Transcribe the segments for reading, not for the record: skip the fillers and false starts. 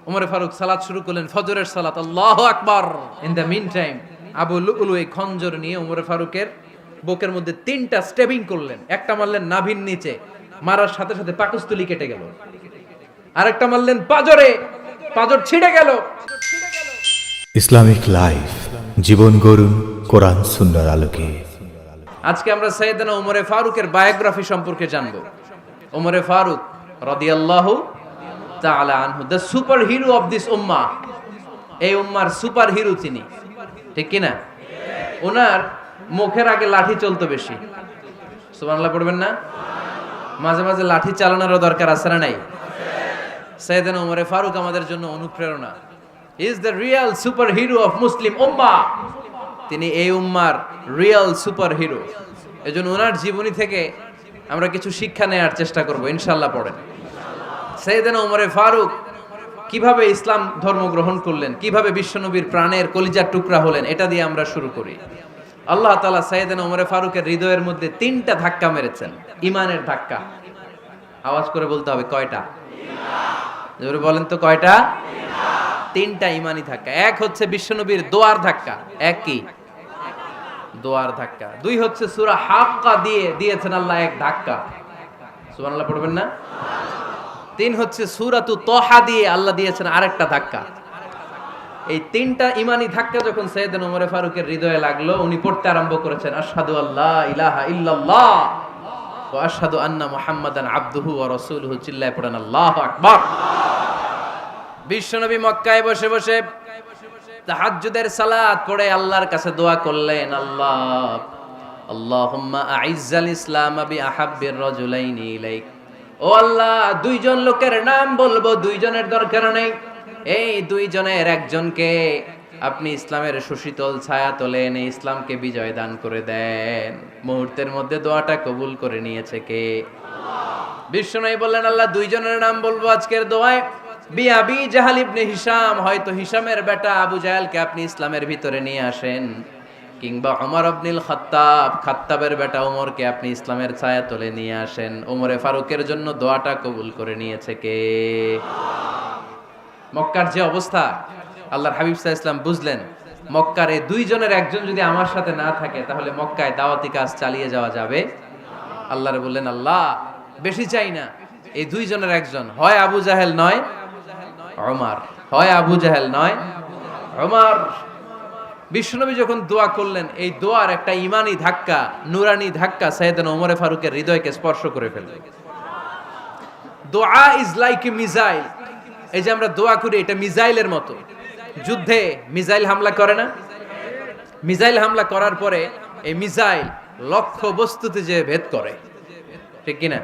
ওমর ফারুক সালাত শুরু করলেন, ফজরের সালাত, আল্লাহু আকবার। In the mean time Abu লুলু এই খঞ্জর নিয়ে ওমর ফারুকের বুকের মধ্যে 3টা স্টেবিং করলেন। একটা মারলেন নাভির নিচে, মারার সাথে সাথে পাকস্থলী কেটে গেল। আরেকটা মারলেন পাজরে, পাজর ছিঁড়ে গেল। ইসলামিক লাইফ, জীবন গড়ুন কোরআন সুন্নাহর আলোকে। আজকে আমরা সাইয়েদনা ওমরে ফারুকের বায়োগ্রাফি সম্পর্কে জানব। ওমরে ফারুক রাদিয়াল্লাহু তাআলা আনহু, the super hero of this উম্মাহ। এই উম্মার সুপার হিরো তিনি, ঠিক কি না? ওনার মুখের আগে লাঠি চলতো বেশি। সুবহানাল্লাহ পড়বেন না? মাঝে মাঝে লাঠি চালানোরও দরকার আছে না নাই? সাইয়েদনা ওমরে ফারুক আমাদের জন্য অনুপ্রেরণা। Is the real super hero of Muslim উম্মাহ। তিনি এই উম্মার রিয়েল সুপার হিরো। এজন্য ওনার জীবনী থেকে আমরা কিছু শিক্ষা নেওয়ার চেষ্টা করব ইনশাআল্লাহ। পড়েন সাইয়েদনা ওমরে ফারুক কিভাবে ইসলাম ধর্ম গ্রহণ করলেন, কিভাবে বিশ্বনবীর প্রাণের কলিজার টুকরা হলেন, এটা দিয়ে আমরা শুরু করি। আল্লাহ তাআলা সাইয়েদনা ওমরে ফারুকের হৃদয়ের মধ্যে 3টা ধাক্কা মেরেছেন, ইমানের ধাক্কা। আওয়াজ করে বলতে হবে কয়টা? জোরে বলেন তো কয়টা? 3টা ইমানি ধাক্কা। এক হচ্ছে বিশ্বনবীর দোয়ার ধাক্কা। এক কি? দোয়ার ধাক্কা। 2 হচ্ছে সূরা হাক্কা দিয়ে দিয়েছেন আল্লাহ এক ধাক্কা। সুবহানাল্লাহ পড়বেন না? 3 হচ্ছে সূরাতু তাহা দিয়ে আল্লাহ দিয়েছেন আরেকটা ধাক্কা। এই 3টা ইমানি ধাক্কা যখন সাইয়েদনা ওমর ফারুকের হৃদয়ে লাগলো, উনি পড়তে আরম্ভ করেছেন, আশহাদু আল্লা ইলাহা ইল্লাল্লাহ ওয়া আশহাদু আন্না মুহাম্মাদান আবদুহু ওয়া রাসূলুহু। চিল্লায়ে পড়েন আল্লাহু আকবার। বিশ্বনবী মক্কায় বসে বসে তাহাজ্জুদের সালাত পড়ে আল্লাহর কাছে দোয়া করলেন, আল্লাহুম্মা আইজ্জাল ইসলাম বিআহাব্বির রাজুলাইনি ইলাইক। ও আল্লাহ, 2 জন লোকের নাম বলবো, 2 জনের দরকার নেই। এই 2 জনের একজনকে আপনি ইসলামের সুশীতল ছায়া তলে এনে ইসলামকে বিজয় দান করে দেন। মুহূর্তের মধ্যে দোয়াটা কবুল করে নিয়েছে কে? বিশ্বনবী বললেন, আল্লাহ 2 জনের নাম বলবো আজকের দোয়ায়। আবি জাহাল ইবনে হিশাম, হয়তো হিশামের বেটা আবু জাহেলকে আপনি ইসলামের ভিতরে নিয়ে আসেন, কিংবা ওমর ইবনুল খাত্তাব, খাত্তাবের বেটা ওমরকে আপনি ইসলামের ছায়া তলে নিয়ে আসেন। ওমরে ফারুকের জন্য দোয়াটা কবুল করে নিয়েছে কে? মক্কার যে অবস্থা, আল্লাহর হাবিব সাল্লাল্লাহু আলাইহি ওয়াসাল্লাম বুঝলেন মক্কার এই 2 জনের একজন যদি আমার সাথে না থাকে তাহলে মক্কায় দাওয়াতি কাজ চালিয়ে যাওয়া যাবে। আল্লাহরে বললেন, আল্লাহ বেশি চাই না, এই 2 জনের একজন, হয় আবু জাহেল নয় ওমর, হয় আবু জাহেল নয় ওমর। বিশ্বনবী যখন দোয়া করলেন, এই দোয়ার একটা ইমানি ধাক্কা, নুরানি ধাক্কা সাইয়েদনা ওমর ফারুকের হৃদয়কে স্পর্শ করে ফেলল। দোয়া ইজ লাইক এ মিসাইল। এই যে আমরা দোয়া করি, এটা মিসাইলের মতো। যুদ্ধে মিসাইল হামলা করে না? মিসাইল হামলা করার পরে এই মিসাইল লক্ষ্য বস্তুতে যে ভেদ করে, ঠিক কিনা?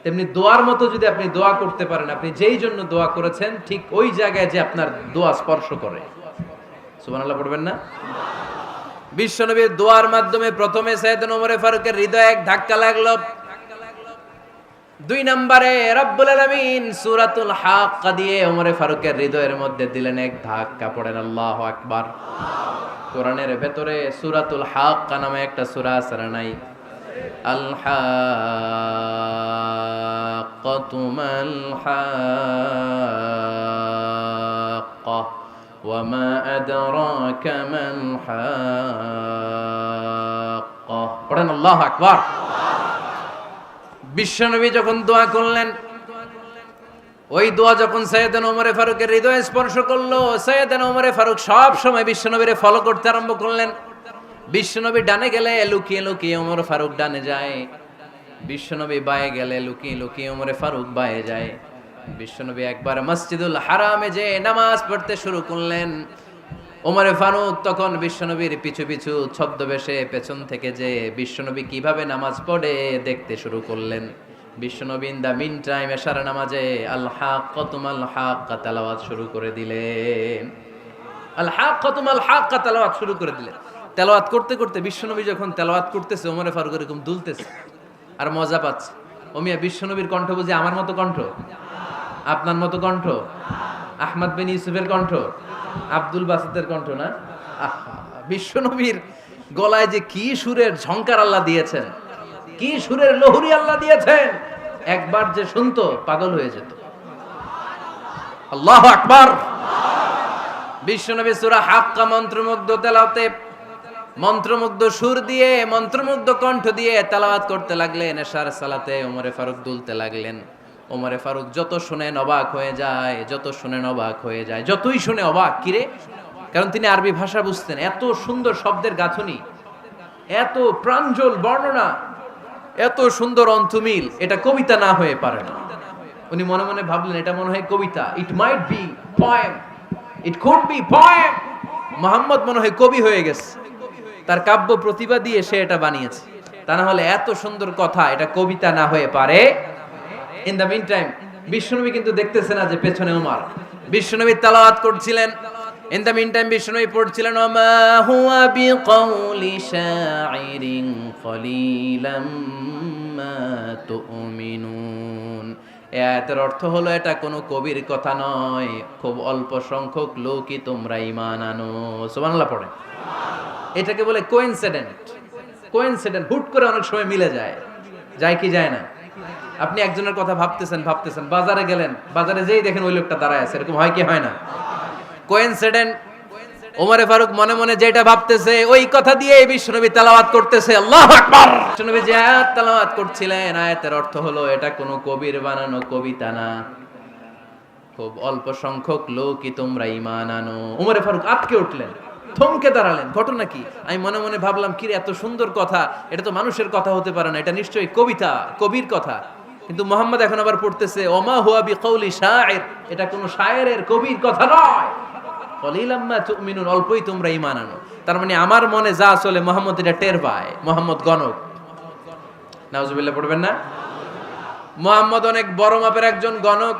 তেমনি দোয়ার মতো যদি আপনি দোয়া করতে পারেন, আপনি যেই জন্য দোয়া করেছেন ঠিক ওই জায়গায় যে আপনার দোয়া স্পর্শ করে। সুবহানাল্লাহ পড়বেন না? বিশ্বনবীর দোয়ার মাধ্যমে প্রথমে সাইয়েদনা ওমর ফারুকের হৃদয়ে এক ধাক্কা লাগলো। 2 নম্বরে রব্বুল আলামিন সূরাতুল হাক্কা দিয়ে ওমর ফারুকের হৃদয়ের মধ্যে দিলেন এক ধাক্কা। পড়েন আল্লাহু আকবার। কোরআনের ভেতরে সূরাতুল হাক্কা নামে একটা সূরা আছে না নাই? আল হাক্কাতু মাল হাক্কা ওয়া মা আদরাকা মাল হাক্কা। পড়েন আল্লাহু আকবার। বিশ্বনবী যখন দোয়া করলেন, ওই দোয়া যখন সাইয়েদনা ওমর ফারুকের হৃদয়ে স্পর্শ করলো, সাইয়েদনা ওমর ফারুক সব সময় বিশ্বনবীরে ফলো করতে আরম্ভ করলেন। বিশ্বনবী ডানে গেলে লুকিয়ে লুকিয়ে ওমর ফারুক ডানে যায়, বিশ্বনবী বায়ে গেলে লুকিয়ে লুকিয়ে ওমর ফারুক বায়ে যায়। বিশ্বনবী একবার মসজিদুল হারামে যে নামাজ পড়তে শুরু করলেন, ওমর ফারুক তখন বিশ্বনবীর পিছু পিছু ছদ্মবেশে পেছন থেকে যে বিশ্বনবী কিভাবে নামাজ পড়ে দেখতে শুরু করলেন। বিশ্বনবী ইন দা মিন টাইম এশার নামাজে আল হাক্কাতু মাল হাক্কা তেলাওয়াত শুরু করে দিলেন। আল হাক্কাতু মাল হাক্কা তেলাওয়াত শুরু করে দিলেন। তেলাওয়াত করতে করতে বিশ্বনবী যখন তেলাওয়াত করতেছে, ওমর ফারুক এরকম দুলতেছে আর মজা পাচ্ছে। ও মিয়া, বিশ্বনবীর কণ্ঠ বুঝি আমার মতো কণ্ঠ? আপনার মতো কণ্ঠ? আহমদ বিন ইউসুফের কণ্ঠ? আব্দুল বাসিতের কণ্ঠ না? বিশ্বনবীর গলায় যে কি সুরের ঝংকার আল্লাহ দিয়েছেন, কি সুরের লহরী আল্লাহ দিয়েছেন, একবার যে শুনতো পাগল হয়ে যেত। আল্লাহু আকবার। বিশ্বনবী সূরা হাক্কা মন্ত্রমুগ্ধ তেলাওয়াতে, মন্ত্রমুগ্ধ সুর দিয়ে, মন্ত্রমুগ্ধ কণ্ঠ দিয়ে তেলাওয়াত করতে লাগলেন। এশার সালাতে ওমরে ফারুক দুলতে লাগলেন। ওমরে ফারুক যত শুনেন অবাক হয়ে যায়, যত শুনেন অবাক হয়ে যায়, যতই শুনে অবাক। কিরে? কারণ তিনি আরবি ভাষা বুঝতেন। এত সুন্দর শব্দের গাঁথনি, এত প্রাঞ্জল বর্ণনা, এত সুন্দর অন্তমিল, এটা কবিতা না হয়ে পারে না। উনি মনে মনে ভাবলেন এটা মনে হয় কবিতা। It might be poem, it could be poem. Muhammad মনে হয় কবি হয়ে গেছে, তার কাব্য প্রতিভা দিয়ে সে এটা বানিয়েছে। তা না হলে এত সুন্দর কথা, এটা কবিতা না হয়ে পারে। ইন দ্য মিন টাইম বিশ্বনবী কিন্তু দেখতেছে না যে পেছনে ওমর। বিশ্বনবী তেলাওয়াত করছিলেন। ইন দ্য মিন টাইম বিশ্বনবী পড়ছিলেন ওমা হুয়া বিকাউলি শাইরিন কলিলাম মা তুমিনুন। এই আয়াতের অর্থ হলো এটা কোনো কবির কথা নয়, খুব অল্প সংখ্যক লোকই তোমরা ঈমান আনো। সুবহানাল্লাহ পড়ে। এটাকে বলে কোইনসিডেন্ট। কোইনসিডেন্ট হুট করে অনেক সময় মিলে যায়, যায় কি যায় না? আপনি একজনের কথা ভাবতেছেন ভাবতেছেন, বাজারে গেলেন, বাজারে যেই দেখেন ওই লোকটা দাঁড়ায় আছে, এরকম হয় কি হয় না? কোইনসিডেন্ট। ওমরে ফারুক মনে মনে যেটা ভাবতেছে ওই কথা দিয়ে বিশ্বনবী তেলাওয়াত করতেছে। আল্লাহু আকবার। বিশ্বনবী যে আয়াত তেলাওয়াত করছিলেন, আয়াতের অর্থ হলো এটা কোনো কবির বানানো কবিতা না, খুব অল্প সংখ্যক লোকই তোমরা ঈমান আনো। ওমরে ফারুক আটকে উঠলেন, থমকে দাঁড়ালেন। ঘটনা কি? আমি মনে মনে ভাবলাম কি রে, এত সুন্দর কথা, এটা তো মানুষের কথা হতে পারে না, এটা নিশ্চয়ই কবিতা, কবির কথা। কিন্তু মুহাম্মদ এখন আবার পড়তেছে ওমা হুয়া বিকাউলি শাইর, এটা কোনো শায়েরের, কবির কথা নয়। কলিলাম মা তুমিনুন, অল্পই তোমরা ঈমান আনো। তার মানে আমার মনে যা চলে মুহাম্মদ এটা টের পায়। মুহাম্মদ গণক। নাউজুবিল্লাহ পড়বেন না? মুহাম্মদ অনেক বড় মাপের একজন গণক।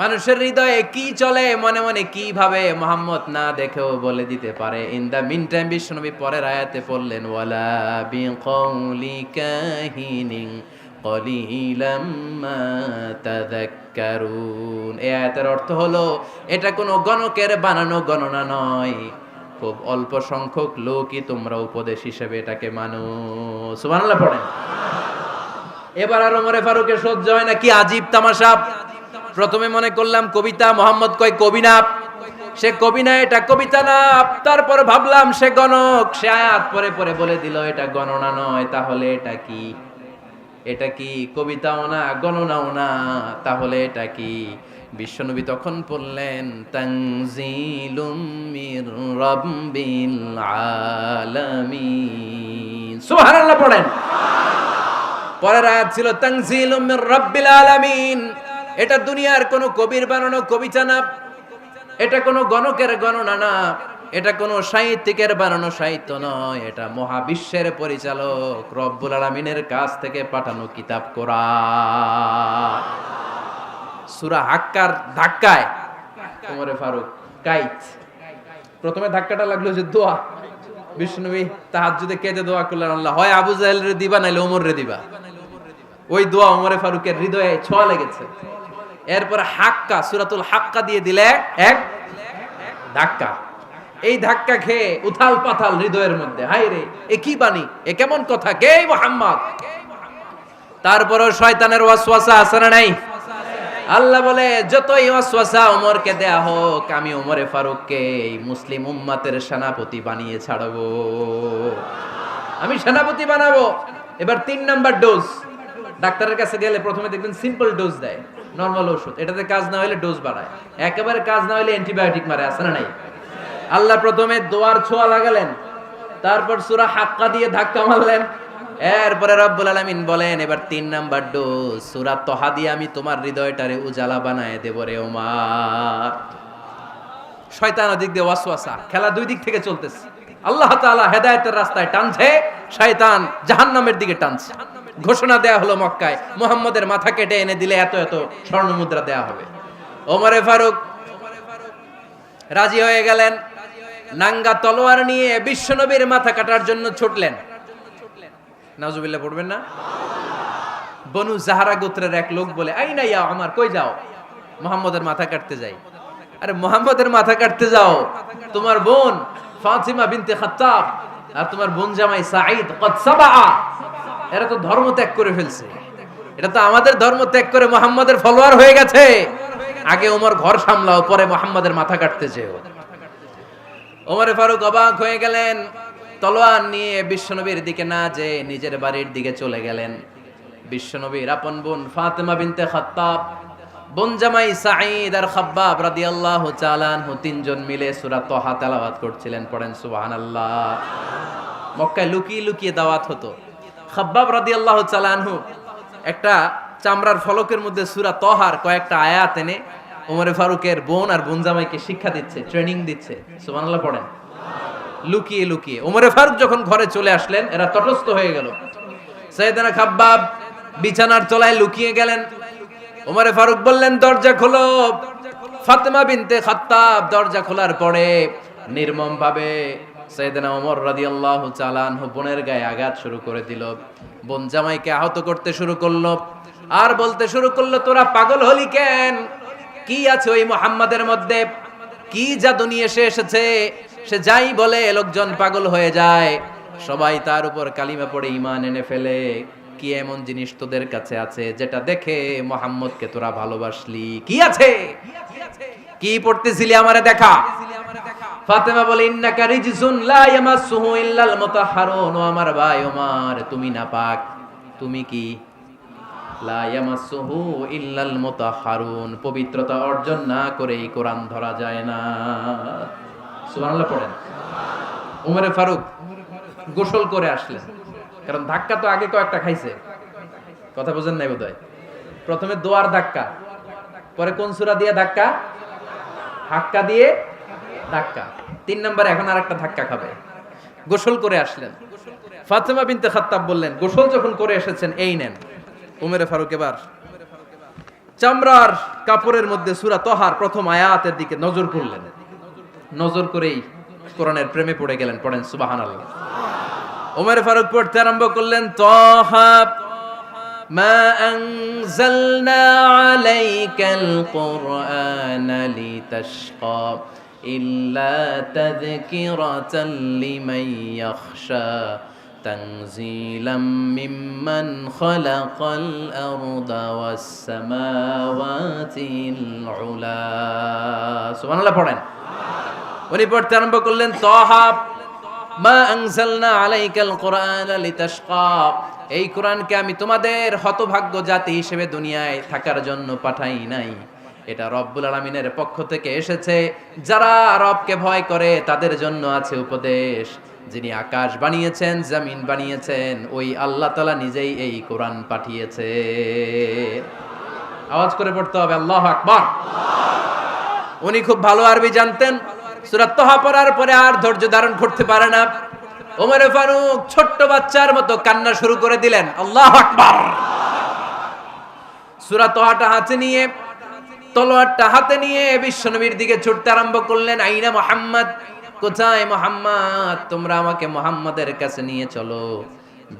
মানুষের হৃদয়ে কি চলে, মনে মনে কি ভাবে, মুহাম্মদ না দেখেও বলে দিতে পারে। ইন দা মিন টাইম বিশ্বনবী পরের আয়াতে পড়লেন ওয়ালা বিকাউলি কাহিনিন কলিলাম মা তাযাক্কারুন। এই আয়াতের অর্থ হলো এটা কোনো গণকের বানানো গণনা নয়, খুব অল্প সংখ্যক লোকই তোমরা উপদেশ হিসেবে এটাকে মানো। সুবহানাল্লাহ পড়েন। এবার আর ওমরে ফারুকের সহ্য হয় না, কি আজীব তামাশা। প্রথমে মনে করলাম কবিতা, মোহাম্মদ কয় কবি না, সে কবি না, এটা কবিতা না। তারপর ভাবলাম সে গণক, সে আয়াত পরে পরে বলে দিল এটা গণনা নয়, তাহলে এটা কি? এটা কি কবিতাও না, গণনাও না, তাহলে এটা কি? বিশ্বনবী তখন বললেন তানজিলুম মির রাব্বিল আলামিন। সুবহানাল্লাহ পড়েন। পরের আয়াত ছিল তানজিলুম মির রাব্বিল আলামিন। এটা দুনিয়ার কোনো কবির বানানো কবিতা না, এটা কোনো গণকের গণনা না, এটা কোনো সাহিত্যিকের বানানো সাহিত্য নয়, এটা মহাবিশ্বের পরিচালক রব্বুল আলামিনের কাছ থেকে পাঠানো কিতাব কোরআন। সূরা হাক্কার ধাক্কায় ওমরে ফারুক কাইত। প্রথমে ধাক্কাটা লাগলো যে দোয়া। বিশ্বনবী তাহাজ্জুদে কেঁদে দোয়া করলেন, আল্লাহ হয় আবু জাহেল রে দিবা নাইলে ওমর রে দিবা। ওই দোয়া ওমরে ফারুকের হৃদয়ে ছোঁয়া লেগেছে। এরপর হাক্কা, সূরাতুল হাক্কা দিয়ে দিলে এক ধাক্কা। এই ধাক্কা খেয়ে উথাল পাথাল হৃদয়ের মধ্যে, হায় রে এ কি বাণী, এ কেমন কথা, কে মুহাম্মদ? তারপরও শয়তানের ওয়াসওয়াসা আছে না নাই? আল্লাহ বলে যতই ওয়াসওয়াসা ওমরকে দেয়া হোক, আমি ওমরে ফারুককে এই মুসলিম উম্মতের সেনাপতি বানিয়ে ছাড়বো, আমি সেনাপতি বানাবো। এবার 3 নাম্বার ডোজ। ডাক্তারের কাছে গেলে প্রথমে দেখবেন সিম্পল ডোজ দেয়, নরমাল ওষুধ, এটাতে কাজ না হলে ডোজ বাড়ায়, একেবারে কাজ না হলে অ্যান্টিবায়োটিক মারে, আছে না নাই? আল্লাহ প্রথমে দোয়ার ছোঁয়া লাগালেন, তারপর সূরা হাক্কা দিয়ে ধাক্কা মারলেন, এরপরে রব্বুল আলামিন বলেন এবার 3 নাম্বার ডোজ সূরা তহা দিয়ে আমি তোমার হৃদয়টারে উজালা বানায় দেব রে ওমর। শয়তান ওদিক দিয়ে ওয়াসওয়াসা, খেলা দুই দিক থেকে চলতেছে। আল্লাহ তাআলা হেদায়েতের রাস্তায় টানছে, শয়তান জাহান্নামের দিকে টানছে। ঘোষণা দেয়া হলো মক্কায়, মুহাম্মদের মাথা কেটে এনে দিলে এত এত স্বর্ণ মুদ্রা দেয়া হবে। ওমরে ফারুক রাজি হয়ে গেলেন, নাঙ্গা তলোয়ার নিয়ে বিশ্বনবীর মাথা কাটার জন্য ছুটলেন। নাউজুবিল্লাহ পড়বেন না? বনু জাহরা গোত্রের এক লোক বলে, আইনা ইয়া ওমর, কই যাও? মুহাম্মদের মাথা কাটতে যাই। আরে মুহাম্মদের মাথা কাটতে যাও? তোমার বোন ফাতিমা বিনতে খাত্তাব আর তোমার বোন জামাই সাঈদ কদ সাবা, এরা তো ধর্ম ত্যাগ করে ফেলছে, এটা তো আমাদের ধর্ম ত্যাগ করে মুহাম্মদের ফলোয়ার হয়ে গেছে। আগে ওমর ঘর সামলাও, পরে মুহাম্মাদের মাথা কাটতে চেও। ওমরে ফারুক অবাক হয়ে গেলেন, তলোয়ার নিয়ে বিশ্বনবীর দিকে না যেয়ে নিজের বাড়ির দিকে চলে গেলেন। বিশ্বনবীর আপন বোন ফাতেমা বিনতে খাত্তাব, বোন জামাই সাঈদ আর খাব্বাব রাদিয়াল্লাহু তাআলা আনহু তিনজন মিলে সূরা তাহা তেলাওয়াত করছিলেন। পড়েন সুবহানাল্লাহ। মক্কায় লুকিয়ে লুকিয়ে দাওয়াত হতো। খাব্বাব রাদিয়াল্লাহু তাআলা আনহু একটা চামড়ার ফলকের মধ্যে সূরা তাহার কয়েকটা আয়াত এনে ওমরে ফারুকের বোন আর বোন জামাইকে শিক্ষা দিচ্ছে, ট্রেনিং দিচ্ছে। সুবহানাল্লাহ পড়েন। লুকিয়ে লুকিয়ে ওমরে ফারুক যখন ঘরে চলে আসলেন, এরা তটস্থ হয়ে গেল। সাইয়েদনা খাব্বাব বিছানার তলায় লুকিয়ে গেলেন। ওমরে ফারুক বললেন, দরজা খোলো। ফাতেমা বিনতে খাত্তাব দরজা খোলার পরে নির্মম ভাবে সাইয়েদনা ওমর রাদিয়াল্লাহু তাআলা আনহু বোনের গায়ে আঘাত শুরু করে দিল। বোন জামাইকে আহত করতে শুরু করলো আর বলতে শুরু করলো, তোরা পাগল হলি কেন? কি আছে ওই মুহাম্মাদের মধ্যে? কি জাদু নিয়ে এসেছে? সে যাই বলে লোকজন পাগল হয়ে যায়, সবাই তার উপর কালিমা পড়ে ঈমান এনে ফেলে। কি এমন জিনিস তোদের কাছে আছে যেটা দেখে মুহাম্মদকে তোরা ভালোবাসলি? কি আছে? কি পড়তেছিলি আমারে দেখা। ফাতেমা বলে, ইন্নাকা রিজসুন লা ইয়ামাসসুহু ইল্লাল মুতাহহারুন। ও আমার ভাই ওমর, তুমি নাপাক। তুমি কি? লা ইয়ামাসসুহু ইল্লাল মুতাহহারুন, পবিত্রতা অর্জন না করে এই কোরআন ধরা যায় না। সুবহানাল্লাহ পড়েন। ওমরে ফারুক গোসল করে আসলেন, কারণ ধাক্কা তো আগে কয়েকটা খাইছে। কথা বুঝেন নাই বোধহয়। প্রথমে দোয়ার ধাক্কা, পরে কোন সূরা দিয়ে ধাক্কা? হাক্কা দিয়ে ধাক্কা। 3 নম্বরে এখন আরেকটা ধাক্কা খাবে। গোসল করে আসলেন। ফাতেমা বিনতে খাত্তাব বললেন, গোসল যখন করে এসেছেন, এই নেন। ওমরে ফারুক এবার চামড়ার কাপড়ের মধ্যে সূরা তাহার প্রথম আয়াতের দিকে নজর করলেন। নজর করেই কোরআনের প্রেমে পড়ে গেলেন। পড়েন সুবহানাল্লাহ। ওমরে ফারুক পড়তে আরম্ভ করলেন, তাহা মা আনজালনা আলাইকাল কুরআনা লিতাশকা ইল্লা তাযকিরাতাল লিমান ইয়াখশা তানজিলাম মিম্মান খালাকাল আরদা ওয়াস সামাওয়াতিল উলা। সুবহানাল্লাহ পড়েন। উনি পড়তে আরম্ভ করলেন, তাহা মা আনজালনা আলাইকাল কুরআনা লিতাশকা, এই কোরআনকে আমি তোমাদের হতভাগ্য জাতি হিসেবে দুনিয়ায় থাকার জন্য পাঠাই নাই। এটা রব্বুল আলামিনের পক্ষ থেকে এসেছে। যারা রবকে ভয় করে তাদের জন্য আছে উপদেশ। যিনি আকাশ বানিয়েছেন, জমিন বানিয়েছেন, ওই আল্লাহ তাআলা নিজেই এই কোরআন পাঠিয়েছে। আওয়াজ করে পড়তে হবে, আল্লাহু আকবার। উনি খুব ভালো আরবি জানতেন। সূরা তাহা পড়ার পরে আর ধৈর্য ধারণ করতে পারে না। ওমরে ফারুক ছোট্ট বাচ্চার মতো কান্না শুরু করে দিলেন। আল্লাহু আকবার। সূরা তাহাটা হাতে নিয়ে, তলোয়ারটা হাতে নিয়ে বিশ্বনবীর দিকে ছুটতে আরম্ভ করলেন। আইনা মুহাম্মদ, কোথায় মুহাম্মদ? তোমরা আমাকে মুহাম্মাদের কাছে নিয়ে চলো।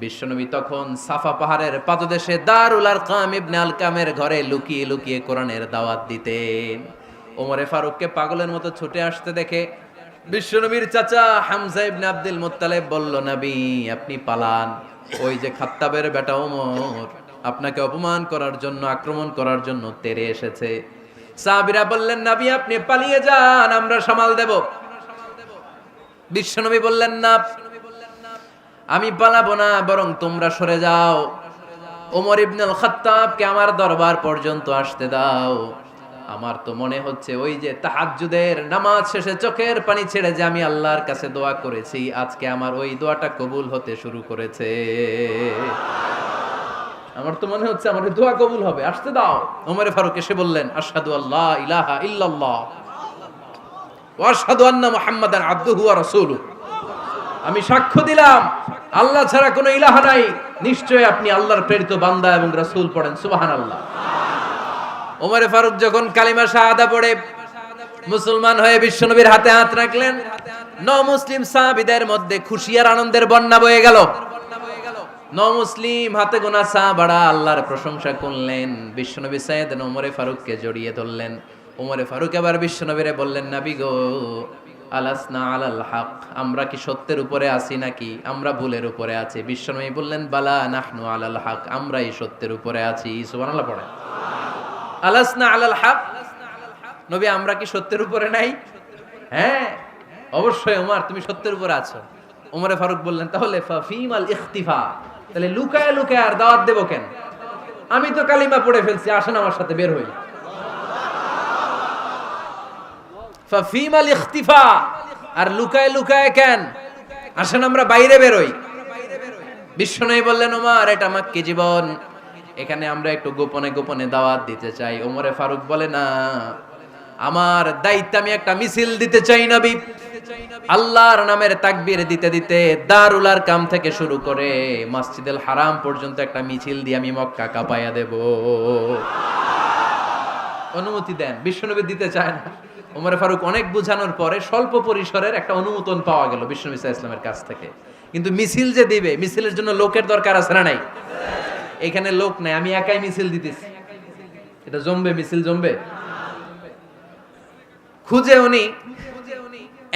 বিশ্বনবী তখন সাফা পাহাড়ের পাদদেশে দারুল আরকাম ইবনে আলকামের ঘরে লুকিয়ে লুকিয়ে কোরআনের দাওয়াত দিতেন। ওমরে ফারুককে পাগলের মতো ছুটে আসতে দেখে বিশ্বনবীর চাচা হামজা ইবনে আব্দুল মুত্তালিব বলল, নবী আপনি পালান। ওই যে খাত্তাবের বেটা ওমর আপনাকে অপমান করার জন্য, আক্রমণ করার জন্য তেরে এসেছে। সাহাবীরা বললেন, নবী আপনি পালিয়ে যান, আমরা সামাল দেব। বিশ্বনবী বললেন, না আমি পালাবো না, বরং তোমরা সরে যাও। ওমর ইবনুল খাত্তাবকে আমার দরবার পর্যন্ত আসতে দাও। আমার তো মনে হচ্ছে ওই যে তাহাজ্জুদের নামাজ শেষে চোখের পানি ছেড়ে যে আমি আল্লাহর কাছে দোয়া করেছি, আজকে আমার ওই দোয়াটা কবুল হতে শুরু করেছে। আমার তো মনে হচ্ছে আমার দোয়া কবুল হবে, আসতে দাও। ওমরে ফারুক এসে বললেন, আশহাদু আল্লা ইলাহা ইল্লাল্লাহ ওয়া আশহাদু আন্না মুহাম্মাদান আবদুহু ওয়া রাসূলুহু, আমি সাক্ষ্য দিলাম আল্লাহ ছাড়া কোনো ইলাহা নাই, নিশ্চয়ই আপনি আল্লাহর প্রেরিত বান্দা এবং রাসূল। পড়েন সুবহানাল্লাহ। ওমরে ফারুক যখন কালিমা শাহাদা পড়ে মুসলমান হয়ে বিশ্বনবীর হাতে হাত রাখলেন, মুসলিম সাহাবীদের মধ্যে খুশি আর আনন্দের বন্যা বয়ে গেল। মুসলিম হাতে গোনা সাহাবারা আল্লাহর প্রশংসা করলেন। বিশ্বনবী সাইয়েদনা ওমরে ফারুককে জড়িয়ে ধরলেন। ওমরে ফারুক এবার বিশ্বনবীরে বললেন, নবী গো, আলাসনা আলাল হক, আমরা কি সত্যের উপরে আছি নাকি আমরা ভুলের উপরে আছি? বিশ্বনবী বললেন, বালা নাহনু আলাল হক, আমরা এই সত্যের উপরে আছি। সুবহানাল্লাহ পড়ে। আলাসনা আলাল হক, নবী আমরা কি সত্যের উপরে নাই? হ্যাঁ অবশ্যই ওমর তুমি সত্যের উপরে আছো। ওমরে ফারুক বললেন তাহলে ফাফিমাল ইখতিফা, তাহলে লুকায় লুকায় আর দাওয়াত দেব কেন? আমি তো কালিমা পড়ে ফেলছি, আসেন আমার সাথে বের হই। ফাফিমাল ইখতিফা, আর লুকায় লুকায় কেন? আসেন আমরা বাইরে বের হই। বিশ্বনবী বললেন ওমর এটা মাক্কি জীবন, এখানে আমরা একটু গোপনে গোপনে দাওয়াত দিতে চাই। ওমরে ফারুক বলে না, আমার দায়িত্ব, আমি একটা মিছিল দিতে চাই নবী। আল্লাহর নামের তাকবীর দিতে দিতে দারুল আরকাম থেকে শুরু করে মসজিদুল হারাম পর্যন্ত একটা মিছিল দিয়ে আমি মক্কা কাঁপাইয়া দেব। অনুমতি দেন। বিশ্বনবী দিতে চায় না। ওমরে ফারুক অনেক বুঝানোর পরে স্বল্প পরিসরের একটা অনুমোদন পাওয়া গেল বিশ্বনবী সাল্লাল্লাহু আলাইহি ওয়াসাল্লামের কাছ থেকে। কিন্তু মিছিল যে দিবে, মিছিলের জন্য লোকের দরকার আছে না নাই? এখানে লোক নাই, আমি একাই মিছিল দিতেছি। এটা জমবে? মিছিল জমবে? খুঁজে উনি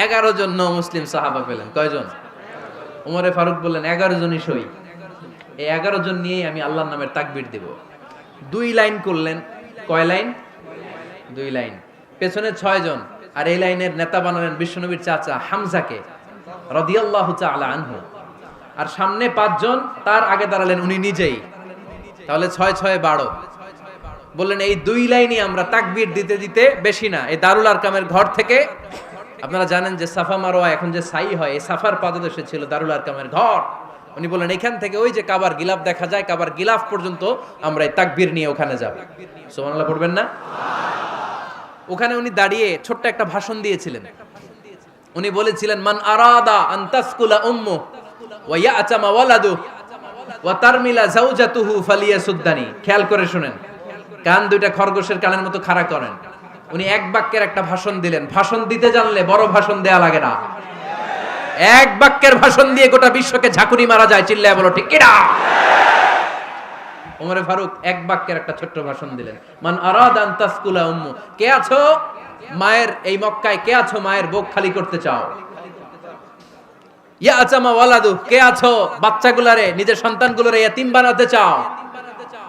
11 জন মুসলিম সাহাবা পেলেন। কয়জন? ওমরে ফারুক বললেন 11 জনই সই। এই 11 জন নিয়েই আমি আল্লাহর নামের তাকবীর দেব। 2 লাইন করলেন। কয় লাইন? 2 লাইন। পেছনে 6 জন, আর এই লাইনের নেতা বানালেন বিশ্বনবীর চাচা হামজাকে রাদিয়াল্লাহু তাআলা আনহু। আর সামনে 5 জন, তার আগে দাঁড়ালেন উনি নিজেই। তাহলে 6 6 12। বললেন এই 2 লাইনই আমরা তাকবীর দিতে দিতে, বেশি না, এই দারুল আরকামের ঘর থেকে, আপনারা জানেন যে সাফা মারওয়া এখন যে সাই হয়, এই সাফার পাদদেশে ছিল দারুল আরকামের ঘর। উনি বললেন এখান থেকে ওই যে কাবার গিলাফ দেখা যায়, কাবার গিলাফ পর্যন্ত আমরা এই তাকবীর নিয়ে ওখানে যাব। সুবহানাল্লাহ পড়বেন না? ওখানে উনি দাঁড়িয়ে ছোট্ট একটা ভাষণ দিয়েছিলেন। উনি বলেছিলেন মান আরাদা আন তাসকুলা উম্মু ওয়া ইয়াতামা ওয়ালাদু ওয়া তারমিলা যাওজাতুহু ফালিয়াসুদ্দানি। খেয়াল করে শুনেন, কান দুইটা খরগোশের কানের মতো খাড়া করেন। উনি এক বাক্যের একটা ভাষণ দিলেন। ভাষণ দিতে জানলে বড় ভাষণ দেয়া লাগে না। এক বাক্যের ভাষণ দিয়ে গোটা বিশ্বকে ঝাঁকুনি মারা যায়। চিল্লায় বলো ঠিক কিনা? ওমরে ফারুক এক বাক্যের একটা ছোট্ট ভাষণ দিলেন। মান আরাদা আন তাসকুলা উম্মু, কে আছো মায়ের এই মক্কায়, কে আছো মায়ের বুক খালি করতে চাও? ইয়াতামা ওয়ালাদু, কে আছো বাচ্চাগুলারে, নিজের সন্তানগুলোরে ইয়াতিম বানাতে চাও?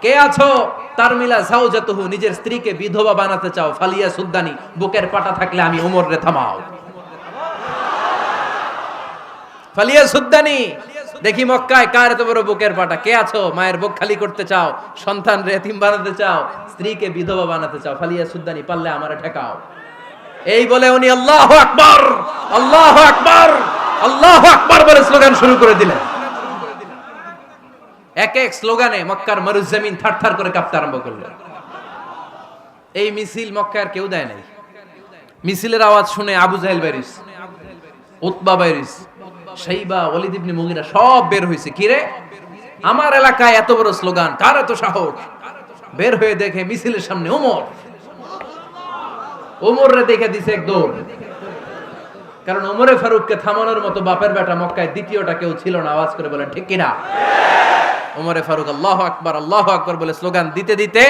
কে আছো তারমিলা যাওজাতুহু, নিজের স্ত্রীকে বিধবা বানাতে চাও? ফালিয়া সুদ্দানি, বুকের পাটা থাকলে আমি ওমর রে থামাও। ফালিয়া সুদ্দানি, দেখি মক্কায় কার এত বড় বুকের পাটা। কে আছো মায়ের বুক খালি করতে চাও, সন্তান রে এতিম বানাতে চাও, স্ত্রীকে বিধবা বানাতে চাও? ফালিয়া সুদ্দানি, পারলে আমারে ঠেকাও। এই বলে উনি আল্লাহু আকবার, আল্লাহু আকবার, আল্লাহু আকবার বলে স্লোগান শুরু করে দিলেন। এক এক স্লোগানে মক্কার মরুজমিন থারথার করে কাঁপতে আরম্ভ করলো। এই মিছিল মক্কার কেউ দেয় নাই। মিছিলের আওয়াজ শুনে আবু জাহেল বাইরিস, উতবা বাইরিস, শাইবা, ওয়ালিদ ইবনে মুগিরা সব বের হইছে। কি রে, আমার এলাকায় এত বড় স্লোগান, কার এত সাহস? বের হয়ে দেখে মিছিলের সামনে ওমর। ওমর রে দেখে দিছে এক দৌড়। কারণ ওমরে ফারুককে থামানোর মতো বাপের বেটা মক্কায় দ্বিতীয়টা কেউ ছিল না। আওয়াজ করে বলেন ঠিক কিনা? ওমরে ফারুক আল্লাহু আকবার, আল্লাহু আকবার বলে স্লোগান দিতে দিতে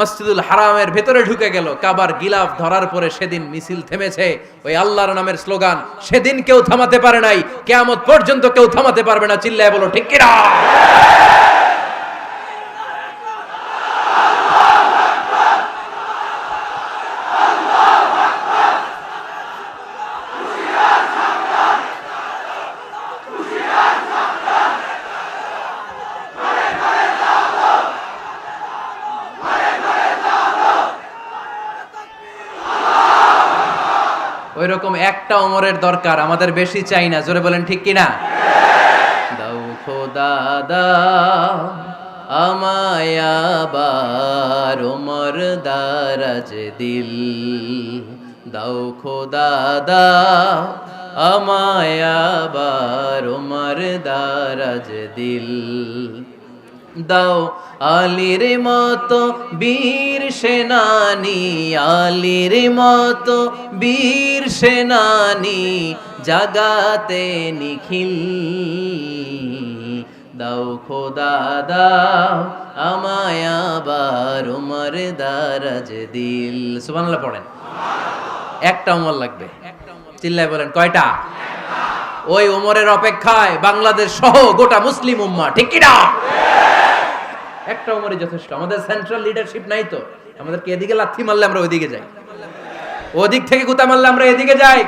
মসজিদুল হারামের ভেতরে ঢুকে গেল। কাবার গিলাফ ধরার পরে সেদিন মিছিল থেমেছে। ওই আল্লাহর নামের স্লোগান সেদিন কেউ থামাতে পারে নাই, কিয়ামত পর্যন্ত কেউ থামাতে পারবে না। চিল্লায় বলো ঠিক কিনা? ওইরকম একটা ওমরের দরকার, আমাদের বেশি চাই না। জোরে বলেন ঠিক কিনা? দাও খোদা দাও আমায় আবার ওমর দারাজ দিল, দাও খোদা দাও আমায় আবার ওমর দারাজ দিল, দাও আলীর মতো বীর সেনানি, আলীর মতো বীর সেনানি জাগাতে নিখিল, দাও খোদা দাও আমায় আবার উমর দারাজ দিল। সুবহানাল্লাহ পড়েন। একটা উমর লাগবে। চিল্লায় বলেন কয়টা? ওই উমরের অপেক্ষায় বাংলাদেশ সহ গোটা মুসলিম উম্মাহ, ঠিক কি না? একটা উমরই যথেষ্ট। আমাদের সেন্ট্রাল লিডারশিপ নাই তো, আমাদেরকে এদিকে লাথি মারলে আমরা ওইদিকে যাই। ওদিক থেকে গুতা মারলে আমরা এদিকে যাই।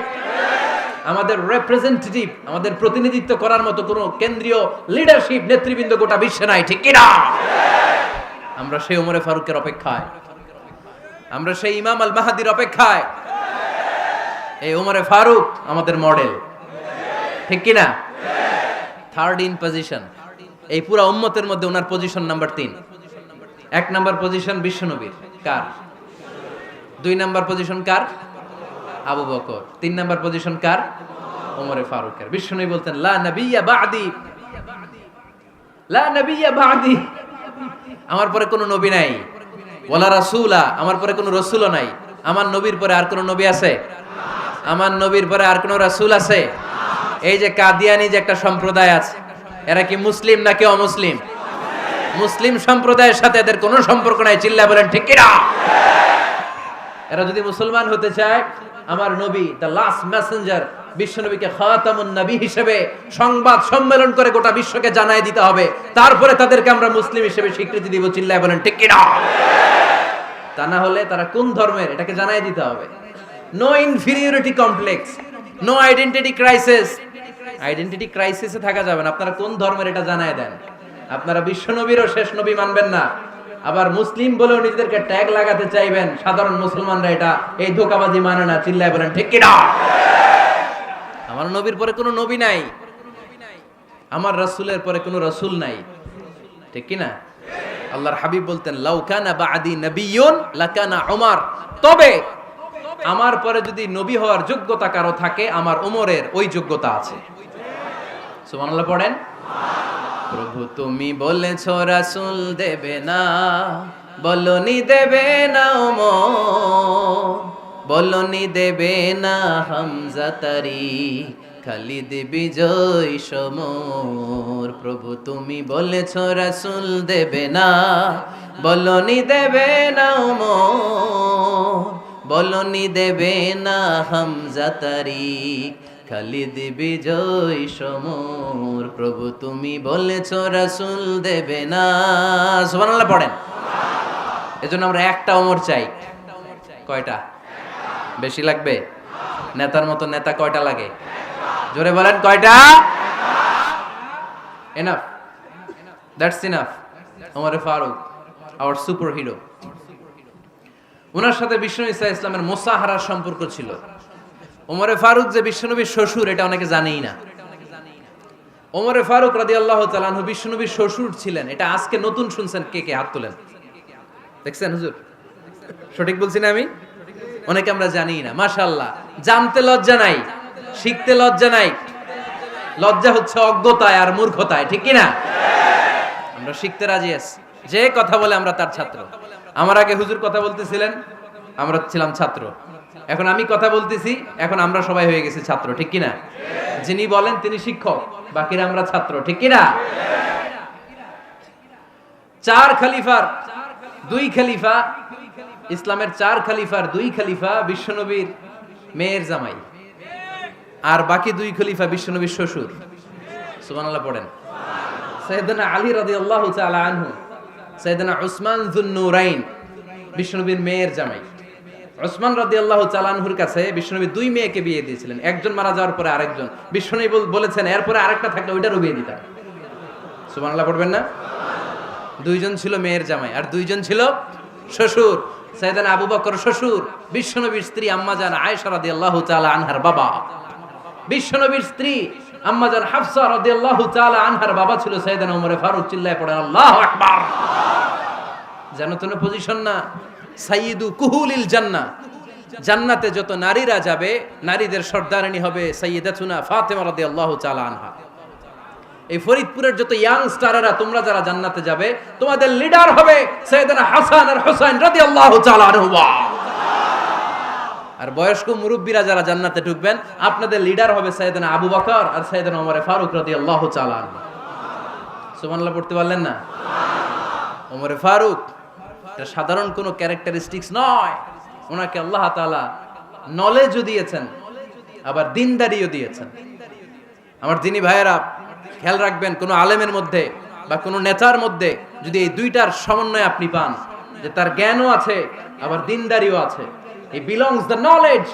আমাদের রিপ্রেজেন্টেটিভ, আমাদের প্রতিনিধিত্ব করার মতো কোনো কেন্দ্রীয় লিডারশিপ নেতৃবৃন্দ গোটা বিশ্বে নাই, ঠিক কি না? আমরা সেই ওমরে ফারুকের অপেক্ষায়, আমরা সেই ইমাম আল মাহাদির অপেক্ষায়। এই ওমরে ফারুক আমাদের মডেল, ঠিক কি না? থার্ড ইন পজিশন, এই পুরা উম্মতের মধ্যে ওনার পজিশন নাম্বার 3। 1 নাম্বার পজিশন বিশ্বনবীর, কার? 2 নাম্বার পজিশন কার? আবু বকর। 3 নাম্বার পজিশন কার? ওমরে ফারুকের। বিশ্বনবী বলতেন লা নবিয়্যা বা'দি, লা নবিয়্যা বা'দি, আমার পরে কোনো নবী নাই। ওয়ালা রাসূলা, আমার পরে কোনো রাসূলও নাই। আমার নবীর পরে আর কোনো নবী আছে? আমার নবীর পরে আর কোনো রাসূল আছে? এই যে কাদিয়ানি যে একটা সম্প্রদায় আছে, এরা কি মুসলিম নাকি অমুসলিম? মুসলিম সম্প্রদায়ের সাথে এদের কোনো সম্পর্ক নাই, চিল্লা বলেন ঠিক কি না? এরা যদি মুসলমান হতে চায়, আমার নবী দ্য লাস্ট মেসেঞ্জার বিশ্বনবীকে খাতামুন নবী হিসেবে সংবাদ সম্মেলন করে গোটা বিশ্বকে জানাই দিতে হবে, তারপরে তাদেরকে আমরা মুসলিম হিসেবে স্বীকৃতি দিব, চিল্লায় বলেন ঠিক কি না? তা না হলে তারা কোন ধর্মের এটাকে জানাই দিতে হবে। No inferiority complex, no identity crisis. Identity ক্রাইসিসে থাকা যাবে না। আপনারা কোন ধর্মের এটা জানায় দেন। আপনারা বিশ্বনবীরও শেষ নবী মানবেন না, আবার মুসলিম বলেও নিজেদেরকে ট্যাগ লাগাতে চাইবেন। সাধারণ মুসলমানরা এটা এই ধোঁকাবাজি মানে না, চিল্লায় বলেন ঠিক কি না? আমার নবীর পরে কোনো নবী নাই, আমার রাসূলের পরে কোনো রাসূল নাই, ঠিক কি না? আল্লাহর হাবিব বলতেন লাউ কানা বা'দি নাবিয়্যুন লাকানা উমর, তবে আমার পরে যদি নবী হওয়ার যোগ্যতা কারো থাকে, আমার ওমরের ওই যোগ্যতা আছে। সুবহানাল্লাহ পড়েন। প্রভু তুমি বলেছ রাসূল দেবে না, বলনি দেবে না ওমর, বলনি দেবে না হামজা তারি, খালিদ বিজয় সমর। প্রভু তুমি বলেছ রাসূল দেবে না, বলনি দেবে না ওমর, বলনি দেবে না হামজা তারি, খালিদ বিজয় সমর। প্রভু তুমি বলেছ রাসূল দেবে না। সুবহানাল্লাহ পড়েন। এজন্য আমরা একটা ওমর চাই। কয়টা? বেশি লাগবে? নেতার মতো নেতা কয়টা লাগে? জোরে বলেন কয়টা? Enough, that's enough. Omar Farooq our super hero. ওনার সাথে বিশ্বনবী সাল্লাল্লাহু আলাইহি ওয়াসাল্লামের মুসাহারার সম্পর্ক ছিল। ওমরে ফারুক যে বিশ্বনবীর শ্বশুর, এটা অনেকে জানেই না। ওমরে ফারুক রাদিয়াল্লাহু তাআলা আনহু বিশ্বনবীর শ্বশুর ছিলেন। এটা আজকে নতুন শুনছেন, কে কে হাত তোলেন? দেখছেন হুজুর? সঠিক বলছি না আমি? অনেকে আমরা জানিই না। মাশাআল্লাহ, জানতে লজ্জা নাই, শিখতে লজ্জা নাই। লজ্জা হচ্ছে অজ্ঞতায় আর মূর্খতায়, ঠিক কি না? আমরা শিখতে রাজি আছি। যে কথা বলে আমরা তার ছাত্র। আমার আগে হুজুর কথা বলতেছিলেন, আমরা ছিলাম ছাত্র। এখন আমি কথা বলতেছি, এখন আমরা সবাই হয়ে গেছি ছাত্র, ঠিক কি না? যিনি বলেন তিনি শিক্ষক, বাকিরা আমরা ছাত্র, ঠিক কি না? 4 খলিফার 2 খলিফা, ইসলামের 4 খলিফার 2 খলিফা বিশ্বনবীর মেয়ের জামাই, আর বাকি 2 খলিফা বিশ্বনবীর শ্বশুর। সুবহানাল্লাহ পড়েন। সাইয়েদনা আলী রাদিয়াল্লাহু তাআলা আনহু, সাইয়েদনা উসমান যুন নূরাইন বিশ্বনবীর মেয়ের জামাই। উসমান রাদিয়াল্লাহু তাআলা আনহুর কাছে বিশ্বনবী 2 মেয়েকে বিয়ে দিয়েছিলেন। একজন মারা যাওয়ার পরে আরেকজন। বিশ্বনবী বলেছেন এরপরে আরেকটা থাকলে ওইটারও বিয়ে দিতাম। সুবহানাল্লাহ পড়বেন না? 2 জন ছিল মেয়ের জামাই আর 2 জন ছিল শ্বশুর। সাইয়েদনা আবু বকর শ্বশুর, বিশ্বনবীর স্ত্রী আম্মাজান আয়েশা রাদিয়াল্লাহু তাআলা আনহার বাবা। বিশ্বনবীর স্ত্রী আম্মাজান হাফসা রাদিয়াল্লাহু তাআলা আনহার বাবা ছিল সাইয়েদনা ওমরে ফারুক। চিল্লায় পড়েন আল্লাহু আকবার। জানো তো না পজিশন না? সাইয়্যিদু কুহুলিল জান্নাহ, জান্নাতে যত নারীরা যাবে, নারীদের সর্দারিনী হবে সাইয়্যিদাতুনা ফাতেমা রাদিয়াল্লাহু তাআলা আনহা। এই ফরিদপুরের যত ইয়াং স্টারেরা তোমরা যারা জান্নাতে যাবে, তোমাদের লিডার হবে সাইয়েদনা হাসান আর হুসাইন রাদিয়াল্লাহু তাআলা আনহুমা। আর বয়স্ক মুরব্বীরা যারা জান্নাতে ঢুকবেন, আপনাদের লিডার হবে সাইয়েদনা আবু বকর আর সাইয়েদনা ওমর ফারুক রাদিয়াল্লাহু তাআলা আনহু। সুবহানাল্লাহ পড়তে পারলেন না? ওমর ফারুক এটা সাধারণ কোনো ক্যারেক্টারিস্টিক্স নয়। ওনাকে আল্লাহ তাআলা নলেজও দিয়েছেন, আবার দিনদারিও দিয়েছেন। আমার দিনী ভাইয়েরা খেয়াল রাখবেন, কোনো আলেমের মধ্যে বা কোনো নেতার মধ্যে যদি এই দুইটার সমন্বয় আপনি পান, যে তার জ্ঞানও আছে আবার দিনদারিও আছে, he belongs the knowledge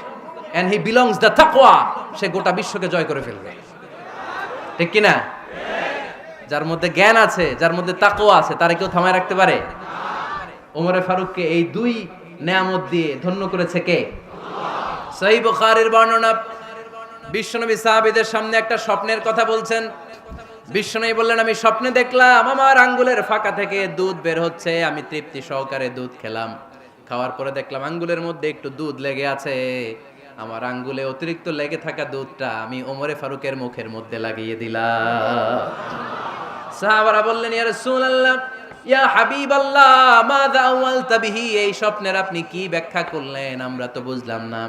and he belongs the তাকওয়া, সে গোটা বিশ্বকে জয় করে ফেলবে। ঠিক কি না? যার মধ্যে জ্ঞান আছে, যার মধ্যে তাকওয়া আছে, তারে কেউ থামায় রাখতে পারে? ওমরে ফারুককে এই দুই নেয়ামত দিয়ে ধন্য করেছে কে? সহিহ বুখারীর বর্ণনা, বিশ্বনবী সাহাবীদের সামনে একটা স্বপ্নের কথা বলছেন। বিশ্বনবী বললেন, আমি স্বপ্নে দেখলাম আমার আঙ্গুলের ফাঁকা থেকে দুধ বের হচ্ছে, আমি তৃপ্তি সহকারে দুধ খেলাম। খাওয়ার পরে দেখলাম আঙ্গুলের মধ্যে একটু দুধ লেগে আছে। আমার আঙ্গুলে অতিরিক্ত লেগে থাকা দুধটা আমি ওমরে ফারুকের মুখের মধ্যে লাগিয়ে দিলাম। সাহাবারা বললেন, ইয়া রাসূলুল্লাহ, ইয়া হাবিবাল্লাহ, মাযা আওয়ালতা বিহি, এই স্বপ্নের আপনি কি ব্যাখ্যা করলেন, আমরা তো বুঝলাম না।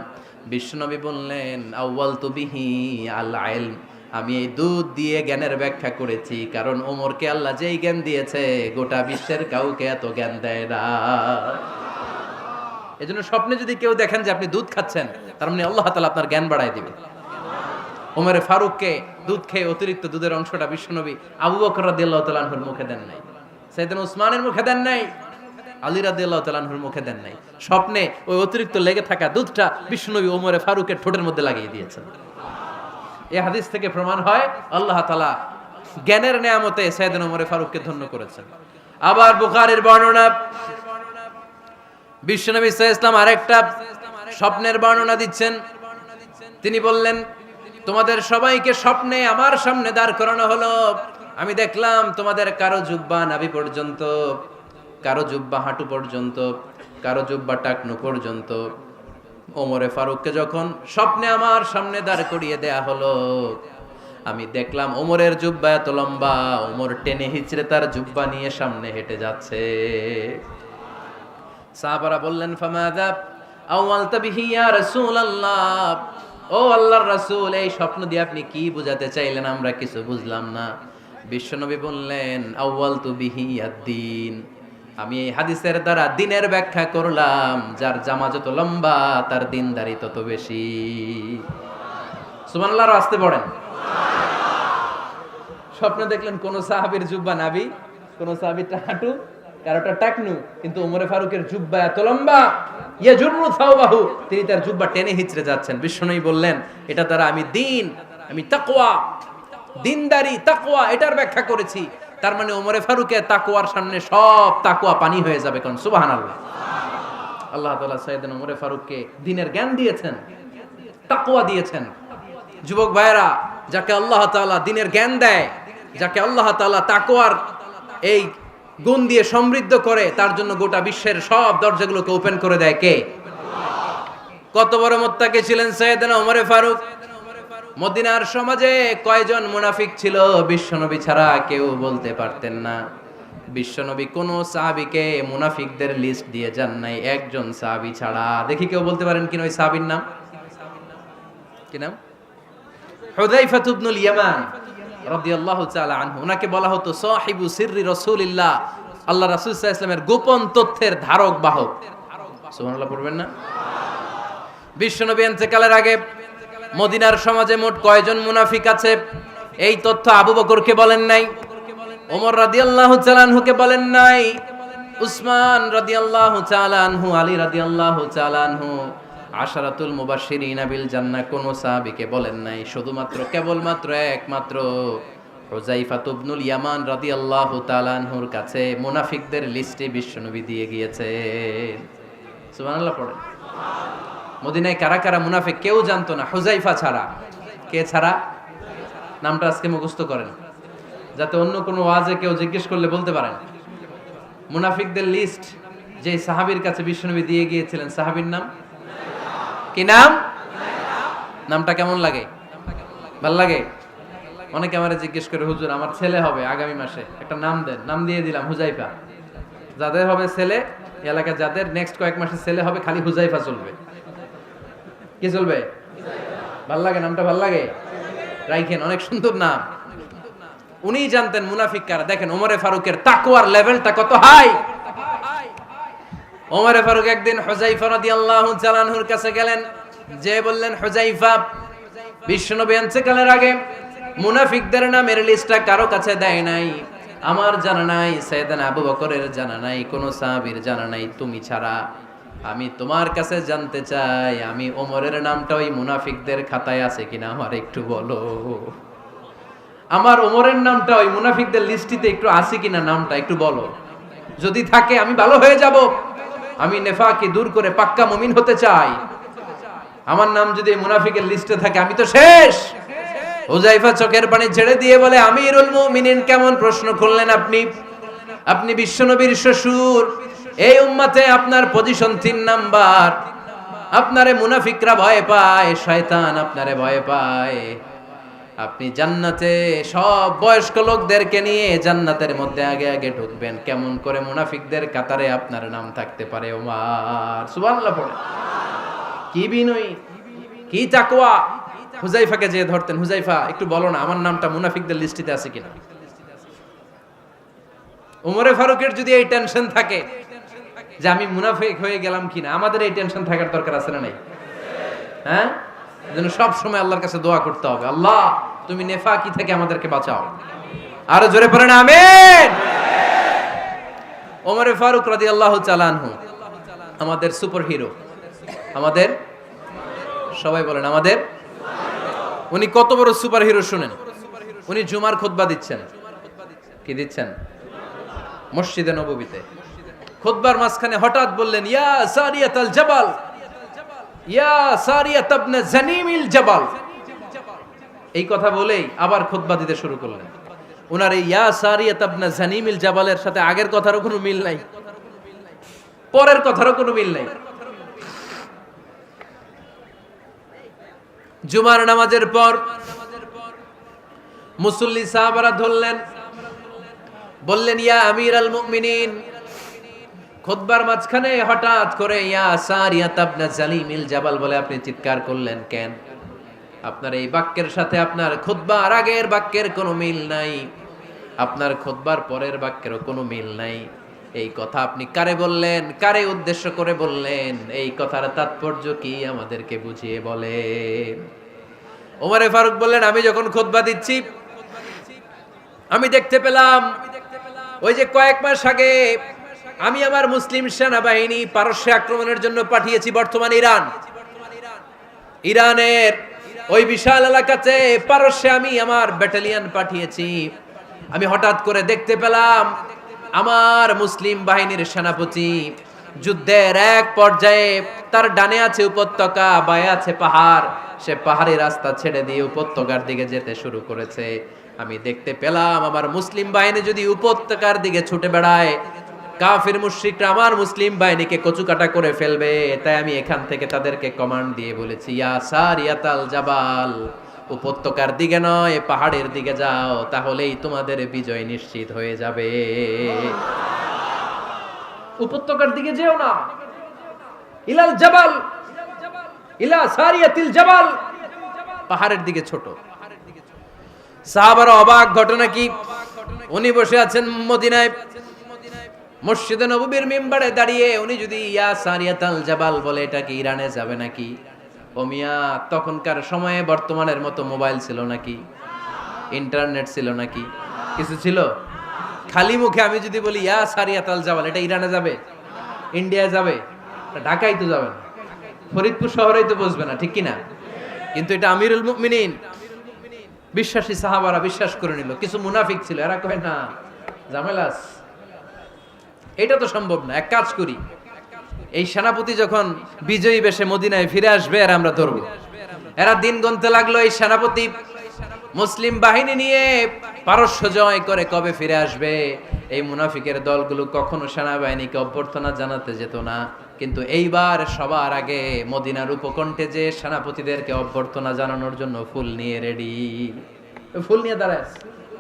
বিশ্বনবী বললেন, আওয়ালতু বিহি আল ইলম, আমি এই দুধ দিয়ে জ্ঞানের ব্যাখ্যা করেছি, কারণ ওমরকে আল্লাহ যেই জ্ঞান দিয়েছে গোটা বিশ্বের কাউকে এত জ্ঞান দেয় না। এজন্য স্বপ্নে যদি কেউ দেখেন যে আপনি দুধ খাচ্ছেন, তার মানে আল্লাহ তাআলা আপনার জ্ঞান বাড়ায় দিবে। ওমরে ফারুককে দুধ খেয়ে অতিরিক্ত দুধের অংশটা বিশ্বনবী আবু বকর রাদিয়াল্লাহু তাআলা আনহুর মুখে দেন নাই, সাইয়েদনা উসমানের মুখে দেন নাই, আলী রাদিয়াল্লাহু তাআলা আনহুর মুখে দেন নাই। স্বপ্নে ওই অতিরিক্ত লেগে থাকা দুধটা বিশ্বনবী ওমরে ফারুকের ঠোঁটের মধ্যে লাগিয়ে দিয়েছেন। এই হাদিস থেকে প্রমাণ হয় আল্লাহ তাআলা জ্ঞানের নেয়ামতে সাইয়েদনা ওমরে ফারুককে ধন্য করেছেন। আবার বুখারীর বর্ণনা, বিশ্বনবী সাল্লাল্লাহু আলাইহি ওয়াসাল্লাম আরেকটা স্বপ্নের বর্ণনা দিচ্ছেন। তিনি বললেন, তোমাদের সবাইকে স্বপ্নে আমার সামনে দাঁড় করানো হলো। আমি দেখলাম তোমাদের কারো জুব্বা নাভি পর্যন্ত, কারো জুব্বা হাঁটু পর্যন্ত, কারো জুব্বা টাকনু পর্যন্ত। ওমরে ফারুককে যখন স্বপ্নে আমার সামনে দাঁড় করিয়ে দেয়া হলো, আমি দেখলাম ওমরের জুব্বা এত লম্বা, ওমর টেনে হিচড়ে তার জুব্বা নিয়ে সামনে হেঁটে যাচ্ছে। সাহাবারা বললেন, ফামাযা আওয়ালতা বিহি ইয়া রাসূলুল্লাহ, ও আল্লাহর রাসূল, এই স্বপ্ন দিয়ে আপনি কি বোঝাতে চাইলেন, আমরা কিছু বুঝলাম না। বিশ্বনবী বললেন, আউয়ালতু বিহি আদ-দীন, আমি এই হাদিসের দ্বারা দ্বীনের ব্যাখ্যা করলাম, যার জামা যত লম্বা তার দ্বীনদারি তত বেশি। সুবহানাল্লাহ, আসতে পড়েন। স্বপ্নে দেখলেন কোন সাহাবীর জুব্বা নাভি, কোন সাহাবীরটা হাঁটু, কারোটা টাকনু, কিন্তু ওমরে ফারুকের জুব্বা এত লম্বা, ইয়াজুরু সাওবাহু, তিনি তার জুব্বা টেনে হিচড়ে যাচ্ছেন। বিশ্বনবী বললেন, এটা দ্বারা আমি দ্বীন, আমি তাকওয়া, দ্বীনদারি, তাকওয়া, এটার ব্যাখ্যা করেছি। তার মানে ওমরে ফারুকের তাকওয়ার সামনে সব তাকওয়া পানি হয়ে যাবে। কোন সুবহানাল্লাহ। আল্লাহ তাআলা সাইয়েদনা ওমরে ফারুককে দ্বীনের জ্ঞান দিয়েছেন, তাকওয়া দিয়েছেন। যুবক ভাইরা, যাকে আল্লাহ তাআলা দ্বীনের জ্ঞান দেয়, যাকে আল্লাহ তাআলা তাকওয়ার এই গুণ দিয়ে সমৃদ্ধ করে, তার জন্য গোটা বিশ্বের সব দরজাগুলোকে ওপেন করে দেয় কে? কত বড় মুত্তাকি ছিলেন সাইয়েদনা ওমরে ফারুক। মদিনার সমাজে কয়জন মুনাফিক ছিল বিশ্বনবী ছাড়া কেউ বলতে পারতেন না। বিশ্বনবী কোন সাহাবীকে মুনাফিকদের লিস্ট দিয়ে যান নাই, একজন সাহাবী ছাড়া। দেখি কেউ বলতে পারেন কিনা ওই সাহাবীর নাম? কি নাম? হুযায়ফা ইবনুল ইয়ামান রাদিয়াল্লাহু তাআলা আনহু। ওনাকে বলা হতো সাহিবু সিররি রাসূলিল্লাহ, আল্লাহ রাসূল সাল্লাল্লাহু আলাইহি ওয়াসাল্লামের গোপন তথ্যের ধারক বাহক। সুবহানাল্লাহ পড়বেন না? বিশ্বনবী ইন্তেকালের আগে মদিনার সমাজে মোট কয়জন মুনাফিক আছে, এই তথ্য আবু বকরকে বলেন নাই, ওমর রাদিয়াল্লাহু তাআলা আনহুকে বলেন নাই, উসমান রাদিয়াল্লাহু তাআলা আনহু, আলী রাদিয়াল্লাহু তাআলা আনহু, আশারাতুল মুবাশশিরিনা বিল জান্নাহ কোন সাহাবীকে বলেন নাই। শুধুমাত্র কেবলমাত্র একমাত্র হুযায়ফা ইবনুল ইয়ামান রাদিয়াল্লাহু তাআলা আনহুর কাছে মুনাফিকদের লিস্টে বিশ্বনবী দিয়ে গিয়েছেন। সুবহানাল্লাহ পড়েন। মদিনায় কারা কারা মুনাফিক কেউ জানতো না হুযায়ফা ছাড়া। কে ছাড়া? নামটা আজকে মুখস্থ করেন, যাতে অন্য কোনো ওয়াজে কেউ জিজ্ঞেস করলে বলতে পারেন। মুনাফিকদের লিস্ট যে সাহাবীর কাছে বিশ্বনবী দিয়ে গিয়েছিলেন, সাহাবীর নাম কি? নাম? নামটা কেমন লাগে? ভাল লাগে? অনেকে আমারে জিজ্ঞেস করে, হুজুর আমার ছেলে হবে আগামী মাসে, একটা নাম দেন। নাম দিয়ে দিলাম হুযায়ফা। যাদের হবে ছেলে, এলাকায় যাদের নেক্সট কয়েক মাসে ছেলে হবে, খালি হুযায়ফা চলবে। কি চলবে? ভাল লাগে? নামটা ভাল লাগে? রাইখেন, অনেক সুন্দর নাম। উনি জানতেন মুনাফিক কারা। দেখেন ওমরে ফারুকের তাকওয়ার লেভেলটা কত হাই। ওমরে ফারুক একদিন হুযায়ফা রাদিয়াল্লাহু তাআলা আনহুর কাছে গেলেন, যে বললেন, হুযায়ফা, বিশ্বনবী ইন্তেকালের আগে মুনাফিকদের নামের লিস্টটা কারো কাছে দেয় নাই, আমার জানা নাই, সাইয়েদনা আবু বকরের জানা নাই, কোন সাহাবীর জানা নাই, তুমি ছাড়া। আমি তোমার কাছে জানতে চাই, আমি ওমরের নামটা ওই মুনাফিকদের খাতায় আছে কিনা আমার একটু বলো। আমার ওমরের নামটা ওই মুনাফিকদের লিস্টিতে একটু আছে কিনা, নামটা একটু বলো। যদি থাকে আমি ভালো হয়ে যাব, আমি নেফাকি দূর করে পাক্কা মুমিন হতে চাই। আমার নাম যদি মুনাফিকের লিস্টে থাকে আমি তো শেষ। হুযায়ফা চোখের পানি ছেড়ে দিয়ে বলে, আমিরুল মুমিনিন, কেমন প্রশ্ন করলেন আপনি? আপনি বিশ্বনবীর শ্বশুর, এই উম্মতে আপনার পজিশন 3 নাম্বার। আপনারে মুনাফিকরা ভয় পায়, শয়তান আপনারে ভয় পায়। আপনি জান্নাতে সব বয়স্ক লোকদেরকে নিয়ে জান্নাতের মধ্যে আগে আগে ঢুকবেন, কেমন করে মুনাফিকদের কাতারে আপনার নাম থাকতে পারে ওমর? সুবহানাল্লাহ পড়ে। কি বিনয়ী, কি তাকওয়া। হুযায়ফাকে যে ধরতেন, হুযায়ফা একটু বলো না আমার নামটা মুনাফিকদের লিস্টিতে আছে কিনা। ওমরে ফারুকের যদি এই টেনশন থাকে যে আমি মুনাফিক হয়ে গেলাম কিনা, আমাদের এই টেনশন থাকার দরকার আছে না নাই? হ্যাঁ, যেন সব সময় আল্লাহর কাছে দোয়া করতে হবে, আল্লাহ তুমি নেফাকি থেকে আমাদেরকে বাঁচাও। আরো জোরে পড়েন আমিন। ওমরে ফারুক রাদিয়াল্লাহু তাআলা আনহু আমাদের সুপার হিরো, আমাদের সবাই বলেন আমাদের। উনি কত বড় সুপার হিরো শুনেন। উনি জুমার খুতবা দিচ্ছেন। কি দিচ্ছেন? মসজিদে নববীতে খুতবার মাঝখানে হঠাৎ বললেন, ইয়া সারিয়াতাল জাবাল, ইয়া সারিয়াত ইবনে জানিমিল জাবাল। এই কথা বলেই আবার খুতবা দিতে শুরু করলেন। ওনার এই ইয়া সারিয়াত ইবনে জানিমিল জাবালের সাথে আগের কথারও কোনো মিল নাই, পরের কথারও কোনো মিল নাই। জুমার নামাজের পর মুসল্লি সাহাবারা ধরলেন, বললেন, ইয়া আমিরাল মুমিনিন। খুতবার মাঝখানে হঠাৎ করে ইয়া সারিয়াত ইবনে জালিমিল জাবাল বলে আপনি চিৎকার করলেন কেন? আপনার এই বাক্যের সাথে আপনার খুতবার আগের বাক্যের কোনো মিল নাই, আপনার খুতবার পরের বাক্যেরও কোনো মিল নাই। এই কথা আপনি কারে বললেন, কারে উদ্দেশ্য করে বললেন? এই কথার তাৎপর্য কি আমাদেরকে বুঝিয়ে বলেন। ওমরে ফারুক বললেন, আমি যখন খুতবা দিচ্ছি আমি দেখতে পেলাম ওই যে কয়েক মাস আগে আমি আমার মুসলিম সেনাবাহিনী পারস্যে আক্রমণের জন্য পাঠিয়েছি, বর্তমান ইরান, ইরানের ওই বিশাল এলাকাতে পারস্যে আমি আমার ব্যাটালিয়ন পাঠিয়েছি। আমি হঠাৎ করে দেখতে পেলাম আমার মুসলিম বাহিনীর সেনাপতি যুদ্ধের এক পর্যায়ে তার ডানে আছে উপত্যকা, বায়ে আছে পাহাড়, সে পাহাড়ি রাস্তা ছেড়ে দিয়ে উপত্যকার দিকে যেতে শুরু করেছে। আমি দেখতে পেলাম আমার মুসলিম বাহিনী যদি উপত্যকার দিকে ছুটে বেড়ায়, কাফির মুশরিকরা আমার মুসলিম বাহিনীকে কচুকাটা করে ফেলবে। তাই আমি এখান থেকে তাদেরকে কমান্ড দিয়ে বলেছি, ইয়া সারিয়াতাল জাবাল, উপত্যকার দিকে নয় পাহাড়ের দিকে যাও, তাহলেই তোমাদের বিজয় নিশ্চিত হয়ে যাবে। উপত্যকার দিকে যেও না, ইলাল জাবাল, ইলা সারিয়াতিল জাবাল, পাহাড়ের দিকে ছোট। সাহাবারা অবাক, ঘটনা কি? উনি বসে আছেন মদিনায় মসজিদে নববীর মিম্বারে দাঁড়িয়ে, উনি যদি ইয়া সারিয়াতাল জাবাল বলে, এটা কি ইরানে যাবে নাকি? ও মিয়া, তখনকার সময়ে বর্তমানের মতো মোবাইল ছিল নাকি, ইন্টারনেট ছিল নাকি, কিছু ছিল? খালি মুখে আমি যদি বলি ইয়া সারিয়াতাল জাবাল, এটা ইরানে যাবে, ইন্ডিয়া যাবে, ঢাকায় তো যাবে না, ফরিদপুর শহরেই তো বসবে না, ঠিক কিনা? কিন্তু এটা আমিরুল মুমিনিন বিশ্বাসী সাহাবারা বিশ্বাস করে নিল। কিছু মুনাফিক ছিল, এরা কয় না ঝামেলাস, এটা তো সম্ভব না। এক কাজ করি, এই সেনাপতি যখন বিজয়ী বেশে মদিনায় ফিরে আসবে আর আমরা ধরবো। এরা দিন গুনতে লাগলো, এই সেনাপতি মুসলিম বাহিনী নিয়ে পারস্য জয় করে কবে ফিরে আসবে। এই মুনাফিকের দলগুলো কখনো সেনাবাহিনীকে অভ্যর্থনা জানাতে যেত না, কিন্তু এইবার সবার আগে মদিনার উপকণ্ঠে যে সেনাপতিদেরকে অভ্যর্থনা জানানোর জন্য ফুল নিয়ে রেডি, ফুল নিয়ে দাঁড়ায়।